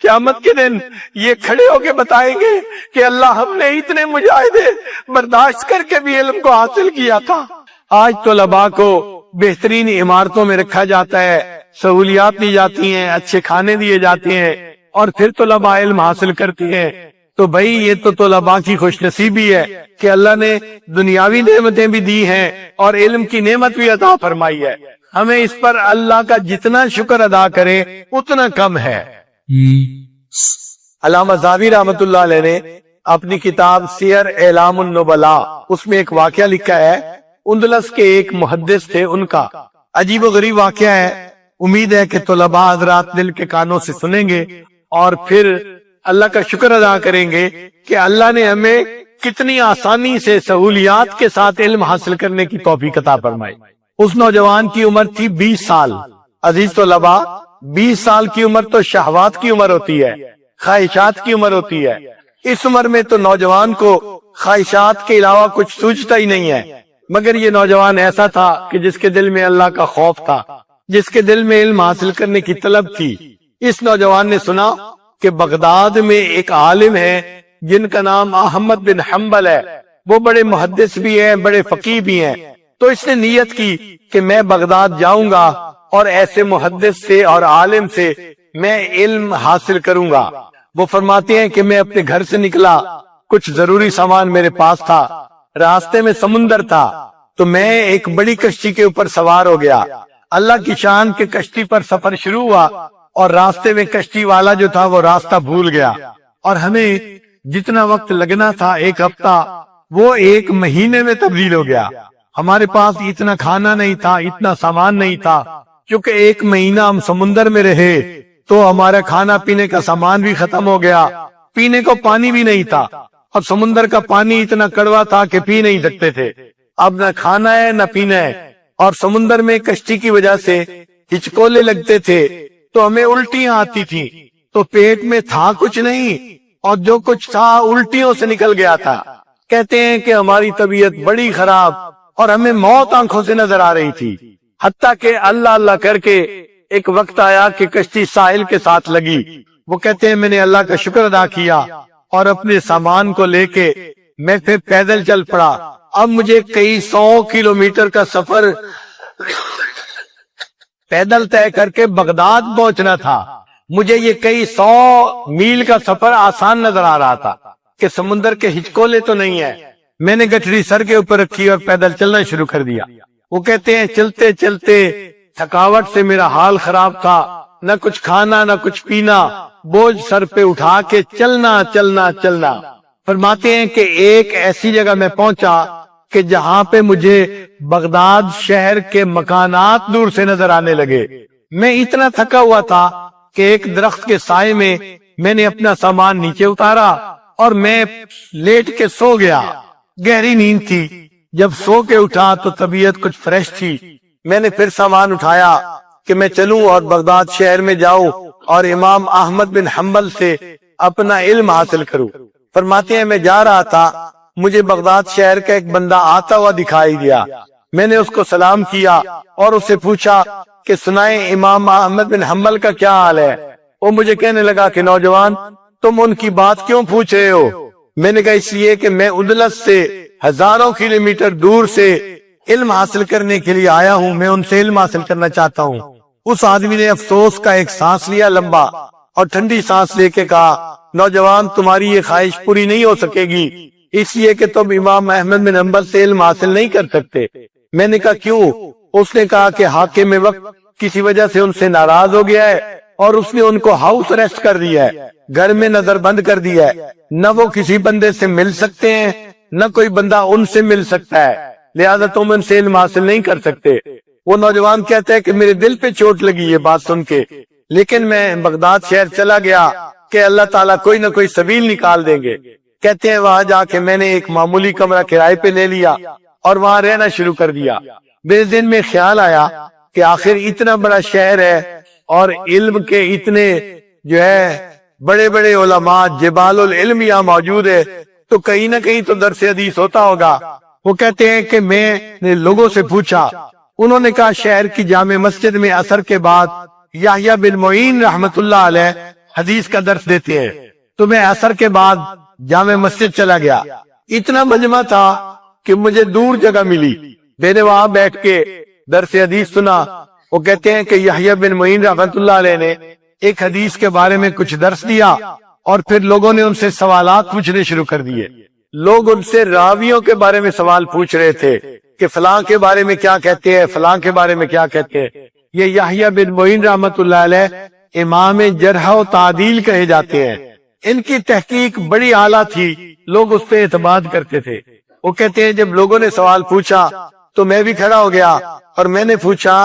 قیامت کے دن یہ کھڑے ہو کے بتائیں گے کہ اللہ ہم نے اتنے مجاہدے برداشت کر کے بھی علم کو حاصل کیا تھا۔ آج طلباء کو بہترین عمارتوں میں رکھا جاتا ہے، سہولیات دی جاتی ہیں، اچھے کھانے دیے جاتے ہیں، اور پھر طلباء علم حاصل کرتی ہیں۔ تو بھائی یہ تو طلباء کی خوش نصیبی ہے کہ اللہ نے دنیاوی نعمتیں بھی دی ہیں اور علم کی نعمت بھی عطا فرمائی ہے۔ ہمیں اس پر اللہ کا جتنا شکر ادا کرے اتنا کم ہے۔ علامہ ذہبی رحمۃ اللہ علیہ نے اپنی کتاب سیر اعلام النبلاء اس میں ایک واقعہ لکھا ہے، اندلس کے ایک محدث تھے، ان کا عجیب و غریب واقعہ ہے۔ امید ہے کہ طلباء حضرات دل کے کانوں سے سنیں گے اور پھر اللہ کا شکر ادا کریں گے کہ اللہ نے ہمیں کتنی آسانی سے سہولیات کے ساتھ علم حاصل کرنے کی توفیق عطا فرمائی۔ اس نوجوان کی عمر تھی 20 سال۔ عزیز طلباء، 20 سال کی عمر تو شہوات کی عمر ہوتی ہے، خواہشات کی عمر ہوتی ہے۔ اس عمر میں تو نوجوان کو خواہشات کے علاوہ کچھ سوچتا ہی نہیں ہے، مگر یہ نوجوان ایسا تھا کہ جس کے دل میں اللہ کا خوف تھا، جس کے دل میں علم حاصل کرنے کی طلب تھی۔ اس نوجوان نے سنا کہ بغداد میں ایک عالم ہے جن کا نام احمد بن حنبل ہے، وہ بڑے محدث بھی ہیں، بڑے فقیہ بھی ہیں۔ تو اس نے نیت کی کہ میں بغداد جاؤں گا اور ایسے محدث سے اور عالم سے میں علم حاصل کروں گا۔ وہ فرماتے ہیں کہ میں اپنے گھر سے نکلا، کچھ ضروری سامان میرے پاس تھا، راستے میں سمندر تھا تو میں ایک بڑی کشتی کے اوپر سوار ہو گیا۔ اللہ کی شان کے کشتی پر سفر شروع ہوا اور راستے میں کشتی والا جو تھا وہ راستہ بھول گیا، اور ہمیں جتنا وقت لگنا تھا 1 ہفتہ وہ 1 مہینے میں تبدیل ہو گیا۔ ہمارے پاس اتنا کھانا نہیں تھا، اتنا سامان نہیں تھا، کیونکہ 1 مہینہ ہم سمندر میں رہے تو ہمارا کھانا پینے کا سامان بھی ختم ہو گیا، پینے کو پانی بھی نہیں تھا، اور سمندر کا پانی اتنا کڑوا تھا کہ پی نہیں سکتے تھے۔ اب نہ کھانا ہے نہ پینا ہے، اور سمندر میں کشتی کی وجہ سے ہچکولے لگتے تھے تو ہمیں الٹیاں آتی تھی، تو پیٹ میں تھا کچھ نہیں اور جو کچھ تھا الٹیوں سے نکل گیا تھا۔ کہتے ہیں کہ ہماری طبیعت بڑی خراب اور ہمیں موت آنکھوں سے نظر آ رہی تھی، حتیٰ کہ اللہ اللہ کر کے ایک وقت آیا کہ کشتی ساحل کے ساتھ لگی۔ وہ کہتے ہیں میں نے اللہ کا شکر ادا کیا اور اپنے سامان کو لے کے میں پھر پیدل چل پڑا۔ اب مجھے کئی 100 کلومیٹر کا سفر پیدل طے کر کے بغداد پہنچنا تھا۔ مجھے یہ کئی 100 میل کا سفر آسان نظر آ رہا تھا کہ سمندر کے ہچکولے تو نہیں ہے۔ میں نے گٹھڑی سر کے اوپر رکھی اور پیدل چلنا شروع کر دیا۔ وہ کہتے ہیں چلتے چلتے تھکاوٹ سے میرا حال خراب تھا، نہ کچھ کھانا نہ کچھ پینا، بوجھ سر پہ اٹھا کے چلنا چلنا چلنا۔ فرماتے ہیں کہ ایک ایسی جگہ میں پہنچا کہ جہاں پہ مجھے بغداد شہر کے مکانات دور سے نظر آنے لگے۔ میں اتنا تھکا ہوا تھا کہ ایک درخت کے سائے میں نے اپنا سامان نیچے اتارا اور میں لیٹ کے سو گیا۔ گہری نیند تھی، جب سو کے اٹھا تو طبیعت کچھ فریش تھی۔ میں نے پھر سامان اٹھایا کہ میں چلوں اور بغداد شہر میں جاؤں اور امام احمد بن حنبل سے اپنا علم حاصل کروں۔ فرماتے ہیں میں جا رہا تھا، مجھے بغداد شہر کا ایک بندہ آتا ہوا دکھائی دیا۔ میں نے اس کو سلام کیا اور اس سے پوچھا کہ سنائیں امام احمد بن حنبل کا کیا حال ہے۔ وہ مجھے کہنے لگا کہ نوجوان تم ان کی بات کیوں پوچھ رہے ہو؟ میں نے کہا اس لیے کہ میں ادلس سے ہزاروں کلومیٹر دور سے علم حاصل کرنے کے لیے آیا ہوں، میں ان سے علم حاصل کرنا چاہتا ہوں۔ اس آدمی نے افسوس کا ایک سانس لیا لمبا اور ٹھنڈی سانس لے کے کہا نوجوان تمہاری یہ خواہش پوری نہیں ہو سکے گی، اس لیے کہ تم امام احمد بن حنبل سے علم حاصل نہیں کر سکتے۔ میں نے کہا کیوں؟ اس نے کہا کہ حاکم وقت کسی وجہ سے ان سے ناراض ہو گیا ہے اور اس نے ان کو ہاؤس اریسٹ کر دیا ہے، گھر میں نظر بند کر دیا ہے، نہ وہ کسی بندے سے مل سکتے ہیں نہ کوئی بندہ ان سے مل سکتا ہے، لہذا تم ان سے علم حاصل نہیں کر سکتے۔ وہ نوجوان کہتا ہے کہ میرے دل پہ چوٹ لگی یہ بات سن کے، لیکن میں بغداد شہر چلا گیا کہ اللہ تعالیٰ کوئی نہ کوئی سبیل نکال دیں گے۔ کہتے ہیں وہاں جا کے میں نے ایک معمولی کمرہ کرائے پہ لے لیا اور وہاں رہنا شروع کر دیا۔ میرے دن میں خیال آیا کہ آخر اتنا بڑا شہر ہے اور علم کے اتنے جو ہے بڑے بڑے علماء جبال العلم یہاں موجود ہے، تو کہیں نہ کہیں تو درس حدیث ہوتا ہوگا۔ وہ کہتے ہیں کہ میں نے لوگوں سے پوچھا، انہوں نے کہا شہر کی جامع مسجد میں عصر کے بعد یحییٰ بن معین رحمت اللہ علیہ حدیث کا درس دیتے ہیں، تو میں عصر کے بعد جامع مسجد چلا گیا۔ اتنا مجمع تھا کہ مجھے دور جگہ ملی، میں نے وہاں بیٹھ کے درس حدیث سنا۔ وہ کہتے ہیں کہ یحییٰ بن معین رحمت اللہ علیہ نے ایک حدیث کے بارے میں کچھ درس دیا اور پھر لوگوں نے ان سے سوالات پوچھنے شروع کر دیے۔ لوگ ان سے راویوں کے بارے میں سوال پوچھ رہے تھے کہ فلاں کے بارے میں کیا کہتے ہیں، فلاں کے بارے میں کیا کہتے ہیں۔ یہ یحییٰ بن معین رحمت اللہ علیہ امام جرح و تعدیل کہے جاتے ہیں، ان کی تحقیق بڑی اعلیٰ تھی، لوگ اس پہ اعتماد کرتے تھے۔ وہ کہتے ہیں جب لوگوں نے سوال پوچھا تو میں بھی کھڑا ہو گیا اور میں نے پوچھا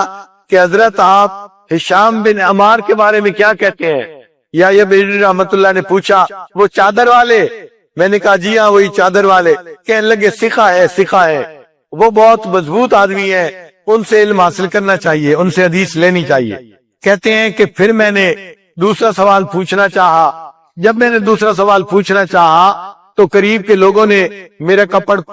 کہ حضرت آپ ہشام بن عمار کے بارے میں کیا کہتے ہیں؟ یحییٰ بن رحمت اللہ نے پوچھا وہ چادر والے؟ میں نے کہا جی ہاں وہی چادر والے۔ کہنے لگے سکھا ہے، سکھا ہے، وہ بہت مضبوط آدمی ہے، ان سے علم حاصل کرنا چاہیے، ان سے حدیث لینی چاہیے۔ کہتے ہیں کہ پھر میں نے دوسرا سوال پوچھنا چاہا، جب میں نے دوسرا سوال پوچھنا چاہا تو قریب کے لوگوں نے میرا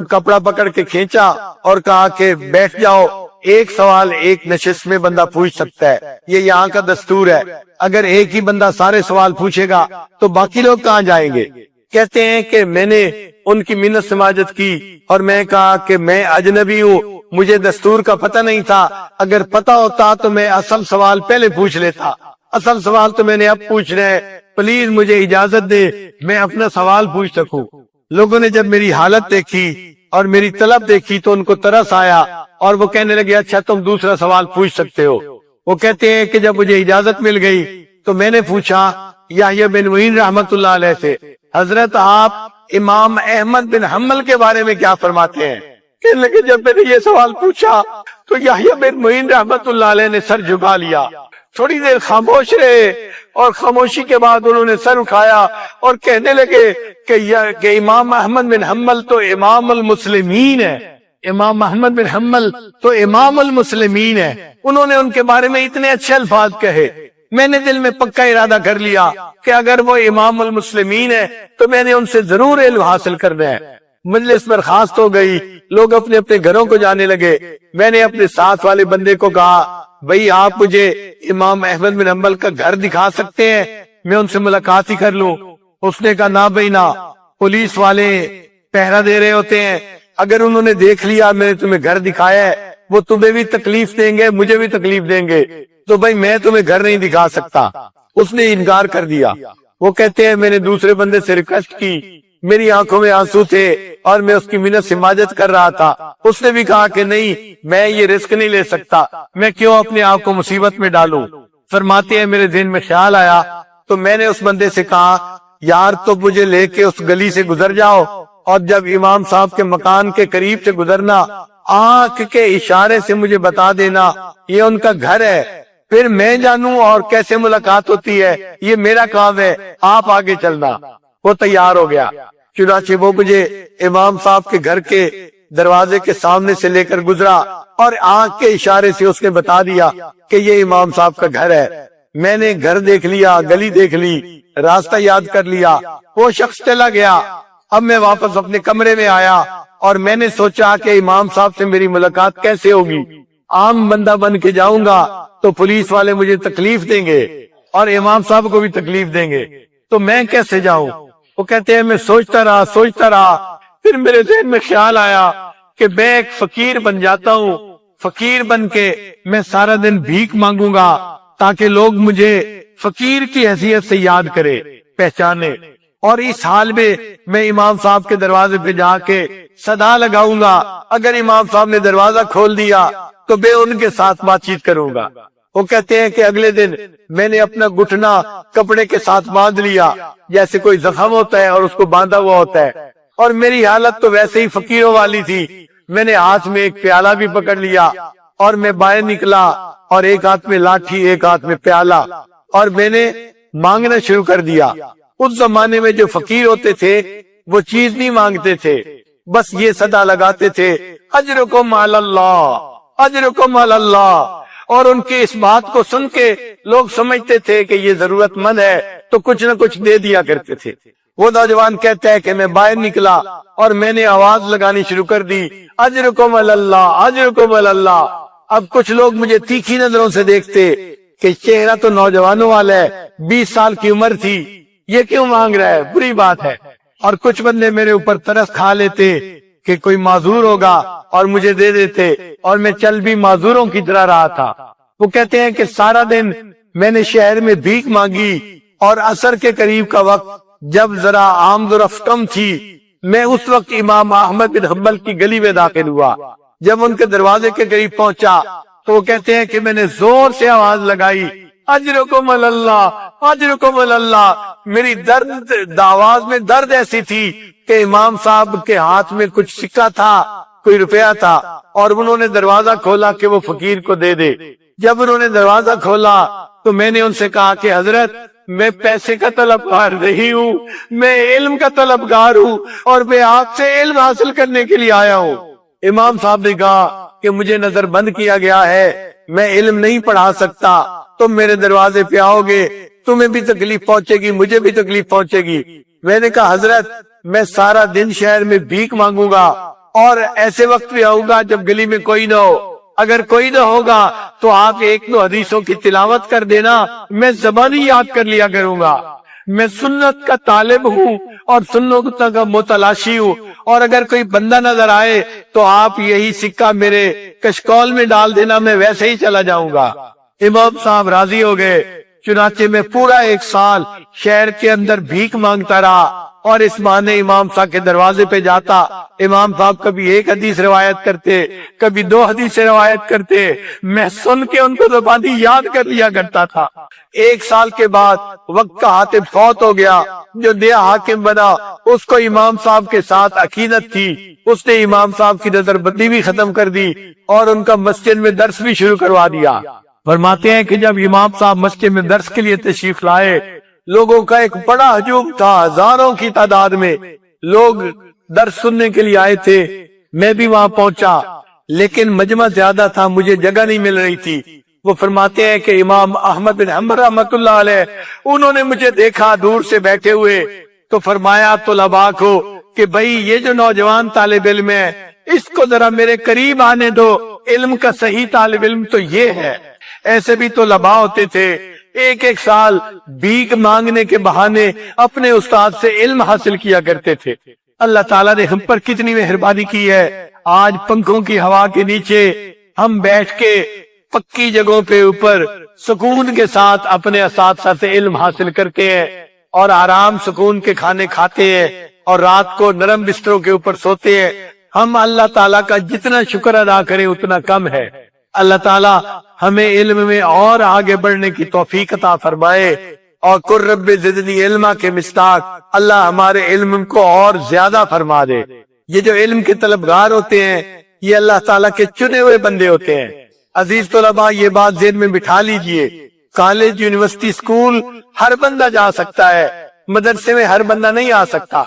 کپڑا پکڑ کے کھینچا اور کہا کہ بیٹھ جاؤ، ایک سوال ایک نشست میں بندہ پوچھ سکتا ہے، یہ یہاں کا دستور ہے، اگر ایک ہی بندہ سارے سوال پوچھے گا تو باقی لوگ کہاں جائیں گے؟ کہتے ہیں کہ میں نے ان کی منت سماجت کی اور میں کہا کہ میں اجنبی ہوں، مجھے دستور کا پتہ نہیں تھا، اگر پتہ ہوتا تو میں اصل سوال پہلے پوچھ لیتا، اصل سوال تو میں نے اب پوچھنا ہے، پلیز مجھے اجازت دے میں اپنا سوال پوچھ سکوں۔ لوگوں نے جب میری حالت دیکھی اور میری طلب دیکھی تو ان کو ترس آیا اور وہ کہنے لگے اچھا تم دوسرا سوال پوچھ سکتے ہو۔ وہ کہتے ہیں کہ جب مجھے اجازت مل گئی تو میں نے پوچھا یحییٰ بن معین رحمت اللہ علیہ سے حضرت آپ امام احمد بن حنبل کے بارے میں کیا فرماتے ہیں؟ کہنے لگے جب میں نے یہ سوال پوچھا تو یحییٰ بن معین رحمت اللہ علیہ نے سر جھکا لیا، تھوڑی دیر خاموش رہے اور خاموشی کے بعد انہوں نے سر اٹھایا اور کہنے لگے کہ امام احمد بن حنبل تو امام المسلمین ہے، امام احمد بن حنبل تو امام المسلمین ہے۔ انہوں نے ان کے بارے میں اتنے اچھے الفاظ کہے، میں نے دل میں پکا ارادہ کر لیا کہ اگر وہ امام المسلمین ہے تو میں نے ان سے ضرور علم حاصل کرنا ہے۔ مجلس برخاست ہو گئی، لوگ اپنے اپنے گھروں کو جانے لگے۔ میں نے اپنے ساتھ والے بندے کو کہا بھئی آپ مجھے امام احمد بن حنبل کا گھر دکھا سکتے ہیں، میں ان سے ملاقات ہی کر لوں۔ اس نے کہا نہ بھئی نہ، پولیس والے پہرا دے رہے ہوتے ہیں، اگر انہوں نے دیکھ لیا میں نے تمہیں گھر دکھایا ہے وہ تمہیں بھی تکلیف دیں گے مجھے بھی تکلیف دیں گے، تو بھئی میں تمہیں گھر نہیں دکھا سکتا۔ اس نے انکار کر دیا۔ وہ کہتے ہیں میں نے دوسرے بندے سے ریکویسٹ کی، میری آنکھوں میں آنسو تھے اور میں اس کی منت سماجت کر رہا تھا، اس نے بھی کہا کہ نہیں میں یہ رسک نہیں لے سکتا، میں کیوں اپنے آپ کو مصیبت میں ڈالوں۔ فرماتے ہیں میرے ذہن میں خیال آیا تو میں نے اس بندے سے کہا یار تو مجھے لے کے اس گلی سے گزر جاؤ اور جب امام صاحب کے مکان کے قریب سے گزرنا آنکھ کے اشارے سے مجھے بتا دینا یہ ان کا گھر ہے، پھر میں جانوں اور کیسے ملاقات ہوتی ہے یہ میرا کام ہے، آپ آگے چلنا۔ وہ تیار ہو گیا، چنانچہ وہ مجھے امام صاحب کے گھر کے دروازے کے سامنے سے لے کر گزرا اور آنکھ کے اشارے سے اس نے بتا دیا کہ یہ امام صاحب کا گھر ہے۔ میں نے گھر دیکھ لیا، گلی دیکھ لی، راستہ یاد کر لیا، وہ شخص چلا گیا۔ اب میں واپس اپنے کمرے میں آیا اور میں نے سوچا کہ امام صاحب سے میری ملاقات کیسے ہوگی، عام بندہ بن کے جاؤں گا تو پولیس والے مجھے تکلیف دیں گے اور امام صاحب کو بھی تکلیف دیں گے، تو میں کیسے جاؤں؟ وہ کہتے ہیں میں سوچتا رہا، پھر میرے ذہن میں خیال آیا کہ میں ایک فقیر بن جاتا ہوں، فقیر بن کے میں سارا دن بھیک مانگوں گا تاکہ لوگ مجھے فقیر کی حیثیت سے یاد کرے، پہچانے، اور اس حال میں امام صاحب کے دروازے پہ جا کے صدا لگاؤں گا، اگر امام صاحب نے دروازہ کھول دیا تو میں ان کے ساتھ بات چیت کروں گا۔ وہ کہتے ہیں کہ اگلے دن میں نے اپنا گھٹنا کپڑے کے ساتھ باندھ لیا، جیسے کوئی زخم ہوتا ہے اور اس کو باندھا ہوا ہوتا ہے، اور میری حالت تو ویسے ہی فقیروں والی تھی۔ میں نے ہاتھ میں ایک پیالہ بھی پکڑ لیا اور میں باہر نکلا، اور ایک ہاتھ میں لاٹھی ایک ہاتھ میں پیالہ، اور میں نے مانگنا شروع کر دیا۔ اس زمانے میں جو فقیر ہوتے تھے وہ چیز نہیں مانگتے تھے، بس یہ صدا لگاتے تھے اجرکم علی اللہ، اجرکم علی اللہ، اور ان کی اس بات کو سن کے لوگ سمجھتے تھے کہ یہ ضرورت مند ہے تو کچھ نہ کچھ دے دیا کرتے تھے۔ وہ نوجوان کہتا ہے کہ میں باہر نکلا اور میں نے آواز لگانی شروع کر دی، اجرکم علی اللہ، اجرکم علی اللہ۔ اب کچھ لوگ مجھے تیکھی نظروں سے دیکھتے کہ چہرہ تو نوجوانوں والا ہے، 20 سال کی عمر تھی، یہ کیوں مانگ رہا ہے، بری بات ہے۔ اور کچھ بندے میرے اوپر ترس کھا لیتے کہ کوئی معذور ہوگا اور مجھے دے دیتے، اور میں چل بھی معذوروں کی طرح رہا تھا۔ وہ کہتے ہیں کہ سارا دن میں نے شہر میں بھیک مانگی، اور عصر کے قریب کا وقت جب ذرا آمد و رفت کم تھی، میں اس وقت امام احمد بن حنبل کی گلی میں داخل ہوا۔ جب ان کے دروازے کے قریب پہنچا تو وہ کہتے ہیں کہ میں نے زور سے آواز لگائی، اجرکم علی اللہ، اجرکم علی اللہ۔ میری آواز میں درد ایسی تھی کہ امام صاحب کے ہاتھ میں کچھ سکہ تھا، کوئی روپیہ تھا، اور انہوں نے دروازہ کھولا کہ وہ فقیر کو دے دے۔ جب انہوں نے دروازہ کھولا تو میں نے ان سے کہا کہ حضرت میں پیسے کا طلبگار نہیں ہوں، میں علم کا طلبگار ہوں، اور میں آپ سے علم حاصل کرنے کے لیے آیا ہوں۔ امام صاحب نے کہا کہ مجھے نظر بند کیا گیا ہے، میں علم نہیں پڑھا سکتا، تم میرے دروازے پہ آؤ گے، تمہیں بھی تکلیف پہنچے گی، مجھے بھی تکلیف پہنچے گی۔ میں نے کہا حضرت میں سارا دن شہر میں بھیک مانگوں گا، اور ایسے وقت بھی آؤں گا جب گلی میں کوئی نہ ہو، اگر کوئی نہ ہوگا تو آپ ایک دو حدیثوں کی تلاوت کر دینا، میں زبانی یاد کر لیا کروں گا۔ میں سنت کا طالب ہوں اور سنت کا متلاشی ہوں، اور اگر کوئی بندہ نظر آئے تو آپ یہی سکہ میرے کشکول میں ڈال دینا، میں ویسے ہی چلا جاؤں گا۔ امام صاحب راضی ہو گئے، چنانچہ میں پورا 1 سال شہر کے اندر بھیک مانگتا رہا، اور اس بہانے امام صاحب کے دروازے پہ جاتا۔ امام صاحب کبھی 1 حدیث روایت کرتے، کبھی 2 حدیثیں روایت کرتے، میں سن کے ان کو زبانی یاد کر لیا کرتا تھا۔ 1 سال کے بعد وقت کا حاتب فوت ہو گیا، جو نیا حاکم بنا اس کو امام صاحب کے ساتھ عقیدت تھی، اس نے امام صاحب کی نظر بندی بھی ختم کر دی اور ان کا مسجد میں درس بھی شروع کروا دیا۔ فرماتے ہیں کہ جب امام صاحب مسجد میں درس کے لیے تشریف لائے، لوگوں کا ایک بڑا ہجوم تھا، ہزاروں کی تعداد میں لوگ درس سننے کے لیے آئے تھے۔ میں بھی وہاں پہنچا، لیکن مجمع زیادہ تھا، مجھے جگہ نہیں مل رہی تھی۔ وہ فرماتے ہیں کہ امام احمد بن حنبل رحمۃ اللہ علیہ انہوں نے مجھے دیکھا دور سے بیٹھے ہوئے، تو فرمایا طلباء کو کہ بھائی یہ جو نوجوان طالب علم ہے اس کو ذرا میرے قریب آنے دو، علم کا صحیح طالب علم تو یہ ہے۔ ایسے بھی طلباء ہوتے تھے 1 سال بھیک مانگنے کے بہانے اپنے استاد سے علم حاصل کیا کرتے تھے۔ اللہ تعالیٰ نے ہم پر کتنی مہربانی کی ہے، آج پنکھوں کی ہوا کے نیچے ہم بیٹھ کے پکی جگہوں پہ اوپر سکون کے ساتھ اپنے اساتذہ سے علم حاصل کرتے ہیں، اور آرام سکون کے کھانے کھاتے ہیں، اور رات کو نرم بستروں کے اوپر سوتے ہیں۔ ہم اللہ تعالیٰ کا جتنا شکر ادا کریں اتنا کم ہے۔ اللہ تعالیٰ ہمیں علم میں اور آگے بڑھنے کی توفیق عطا فرمائے، اور قر رب زدنی علما کے مصداق اللہ ہمارے علم کو اور زیادہ فرما دے۔ یہ جو علم کے طلبگار ہوتے ہیں یہ اللہ تعالیٰ کے چنے ہوئے بندے ہوتے ہیں۔ عزیز طلباء یہ بات ذہن میں بٹھا لیجئے، کالج، یونیورسٹی، اسکول ہر بندہ جا سکتا ہے، مدرسے میں ہر بندہ نہیں آ سکتا۔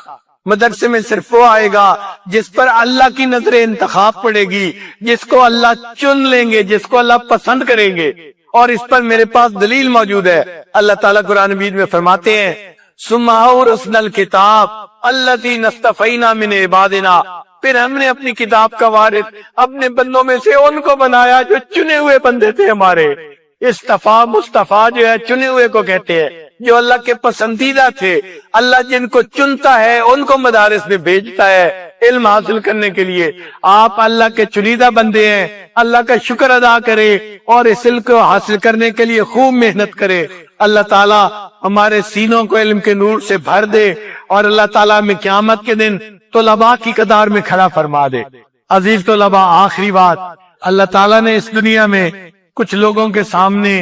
مدرسے میں صرف وہ آئے گا جس پر اللہ کی نظر انتخاب پڑے گی، جس کو اللہ چن لیں گے، جس کو اللہ پسند کریں گے، اور اس پر میرے پاس دلیل موجود ہے۔ اللہ تعالیٰ قرآن مجید میں فرماتے ہیں ثم اورثنا الکتاب الذین اصطفینا من عبادنا، پھر ہم نے اپنی کتاب کا وارث اپنے بندوں میں سے ان کو بنایا جو چنے ہوئے بندے تھے ہمارے۔ استفا مصطفیٰ جو ہے چنے ہوئے کو کہتے ہیں، جو اللہ کے پسندیدہ تھے۔ اللہ جن کو چنتا ہے ان کو مدارس میں بھیجتا ہے علم حاصل کرنے کے لیے۔ آپ اللہ کے چنیدہ بندے ہیں، اللہ کا شکر ادا کرے اور اس علم کو حاصل کرنے کے لیے خوب محنت کرے۔ اللہ تعالیٰ ہمارے سینوں کو علم کے نور سے بھر دے اور اللہ تعالیٰ میں قیامت کے دن طلباء کی قطار میں کھڑا فرما دے۔ عزیز طلباء، آخری بات، اللہ تعالیٰ نے اس دنیا میں کچھ لوگوں کے سامنے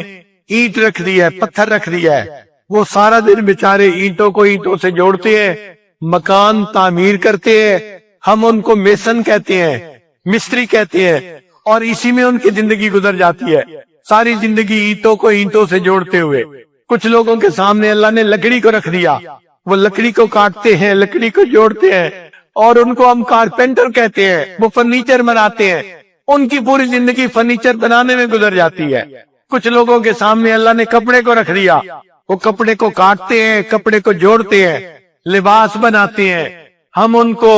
اینٹ رکھ دی ہے، پتھر رکھ دیا ہے۔ وہ سارا دن بیچارے اینٹوں کو اینٹوں سے جوڑتے ہیں، مکان تعمیر کرتے ہیں۔ ہم ان کو میسن کہتے ہیں، مستری کہتے ہیں، اور اسی میں ان کی زندگی گزر جاتی ہے، ساری زندگی اینٹوں کو اینٹوں سے جوڑتے ہوئے۔ کچھ لوگوں کے سامنے اللہ نے لکڑی کو رکھ دیا، وہ لکڑی کو کاٹتے ہیں، لکڑی کو جوڑتے ہیں، اور ان کو ہم کارپینٹر کہتے ہیں، وہ فرنیچر بناتے ہیں۔ ان کی پوری زندگی فرنیچر بنانے میں گزر جاتی ہے۔ کچھ لوگوں کے سامنے اللہ نے کپڑے کو رکھ دیا، وہ کپڑے کو کاٹتے ہیں، کپڑے کو جوڑتے ہیں، لباس بناتے ہیں، ہم ان کو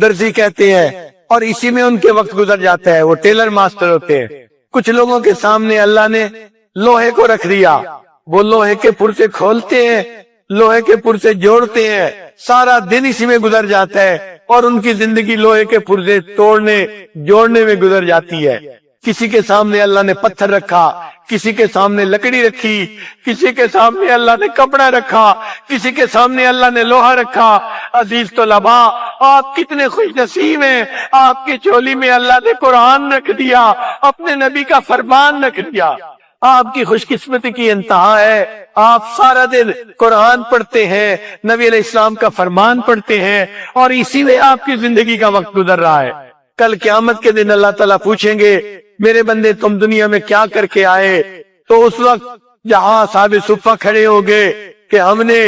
درزی کہتے ہیں، اور اسی میں ان کے وقت گزر جاتا ہے، وہ ٹیلر ماسٹر ہوتے ہیں۔ کچھ لوگوں کے سامنے اللہ نے لوہے کو رکھ دیا، وہ لوہے کے پرزے کھولتے ہیں، لوہے کے پرزے جوڑتے ہیں، سارا دن اسی میں گزر جاتا ہے، اور ان کی زندگی لوہے کے پرزے توڑنے جوڑنے میں گزر جاتی ہے۔ کسی کے سامنے اللہ نے پتھر رکھا، کسی کے سامنے لکڑی رکھی، کسی کے سامنے اللہ نے کپڑا رکھا، کسی کے سامنے اللہ نے لوہا رکھا۔ عزیز طلباء، آپ کتنے خوش نصیب ہیں، آپ کی چولی میں اللہ نے قرآن رکھ دیا، اپنے نبی کا فرمان رکھ دیا۔ آپ کی خوش قسمتی کی انتہا ہے، آپ سارا دن قرآن پڑھتے ہیں، نبی علیہ السلام کا فرمان پڑھتے ہیں، اور اسی میں آپ کی زندگی کا وقت گزر رہا ہے۔ کل قیامت کے دن اللہ تعالیٰ پوچھیں گے، میرے بندے تم دنیا میں کیا کر کے آئے؟ تو اس وقت جہاں اصحاب صفہ کھڑے ہو گے کہ ہم نے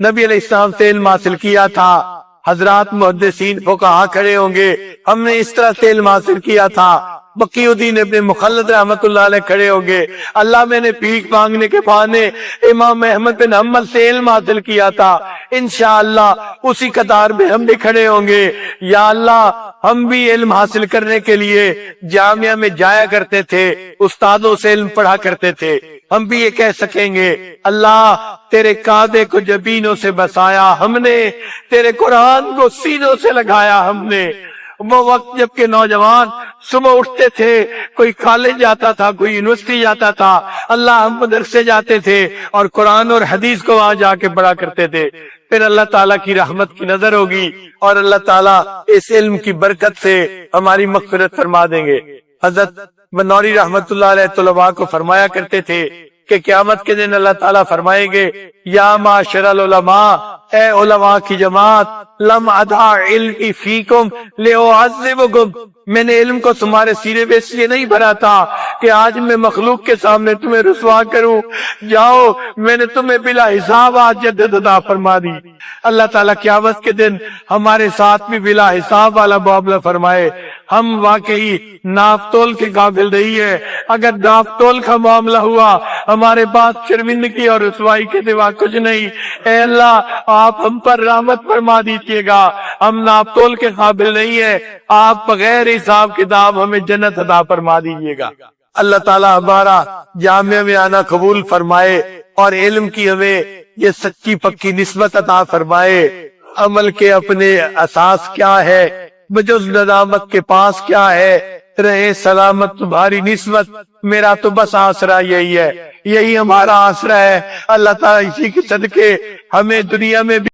نبی علیہ السلام سے علم حاصل کیا تھا، حضرات محدثین فقہا کھڑے ہوں گے، ہم نے اس طرح سے علم حاصل کیا تھا، بقی الدین ابن مخلد رحمت اللہ علیہ کھڑے ہوں گے، اللہ میں نے بھیک مانگنے کے بہانے امام احمد بن حنبل سے علم حاصل کیا تھا، انشاءاللہ اسی قطار میں ہم بھی کھڑے ہوں گے۔ یا اللہ، ہم بھی علم حاصل کرنے کے لیے جامعہ میں جایا کرتے تھے، استادوں سے علم پڑھا کرتے تھے، ہم بھی یہ کہہ سکیں گے، اللہ تیرے قاعدے کو جبینوں سے بسایا ہم نے، تیرے قرآن کو سینوں سے لگایا ہم نے۔ وہ وقت جب کہ نوجوان صبح اٹھتے تھے، کوئی کالج جاتا تھا، کوئی یونیورسٹی جاتا تھا، اللہ ہم مدرسے جاتے تھے اور قرآن اور حدیث کو وہاں جا کے پڑھا کرتے تھے۔ پھر اللہ تعالیٰ کی رحمت کی نظر ہوگی اور اللہ تعالیٰ اس علم کی برکت سے ہماری مغفرت فرما دیں گے۔ حضرت بنوری رحمت اللہ علیہ طلباء کو فرمایا کرتے تھے کہ قیامت کے دن اللہ تعالیٰ فرمائیں گے، یا معاشر العلماء، اے علماء کی جماعت، لم ادع علمی فیکم لأعذبکم، میں نے علم کو تمہارے سینے پہ اس لیے نہیں بھرا تھا کہ آج میں مخلوق کے سامنے تمہیں رسوا کروں، جاؤ میں نے تمہیں بلا حساب آج جنت عطا فرما دی۔ اللہ تعالیٰ قیامت کے دن ہمارے ساتھ بھی بلا حساب والا معاملہ فرمائے۔ ہم واقعی ناپ تول کے قابل نہیں ہے، اگر ناپ تول کا معاملہ ہوا ہمارے پاس شرمندگی اور رسوائی کے سوا کچھ نہیں۔ اے اللہ، آپ ہم پر رحمت فرما دیجیے گا، ہم ناپ تول کے قابل نہیں ہے، آپ بغیر حساب کتاب ہمیں جنت عطا فرما دیجیے گا۔ اللہ تعالیٰ ہمارا جامعہ میں آنا قبول فرمائے اور علم کی ہمیں یہ سچی پکی نسبت عطا فرمائے۔ عمل کے اپنے اساس کیا ہے، بجز ندامت کے پاس کیا ہے، رہے سلامت تمہاری نسبت، میرا تو بس آسرا یہی ہے، یہی ہمارا آسرا ہے۔ اللہ تعالیٰ اسی کے صدقے ہمیں دنیا میں بھی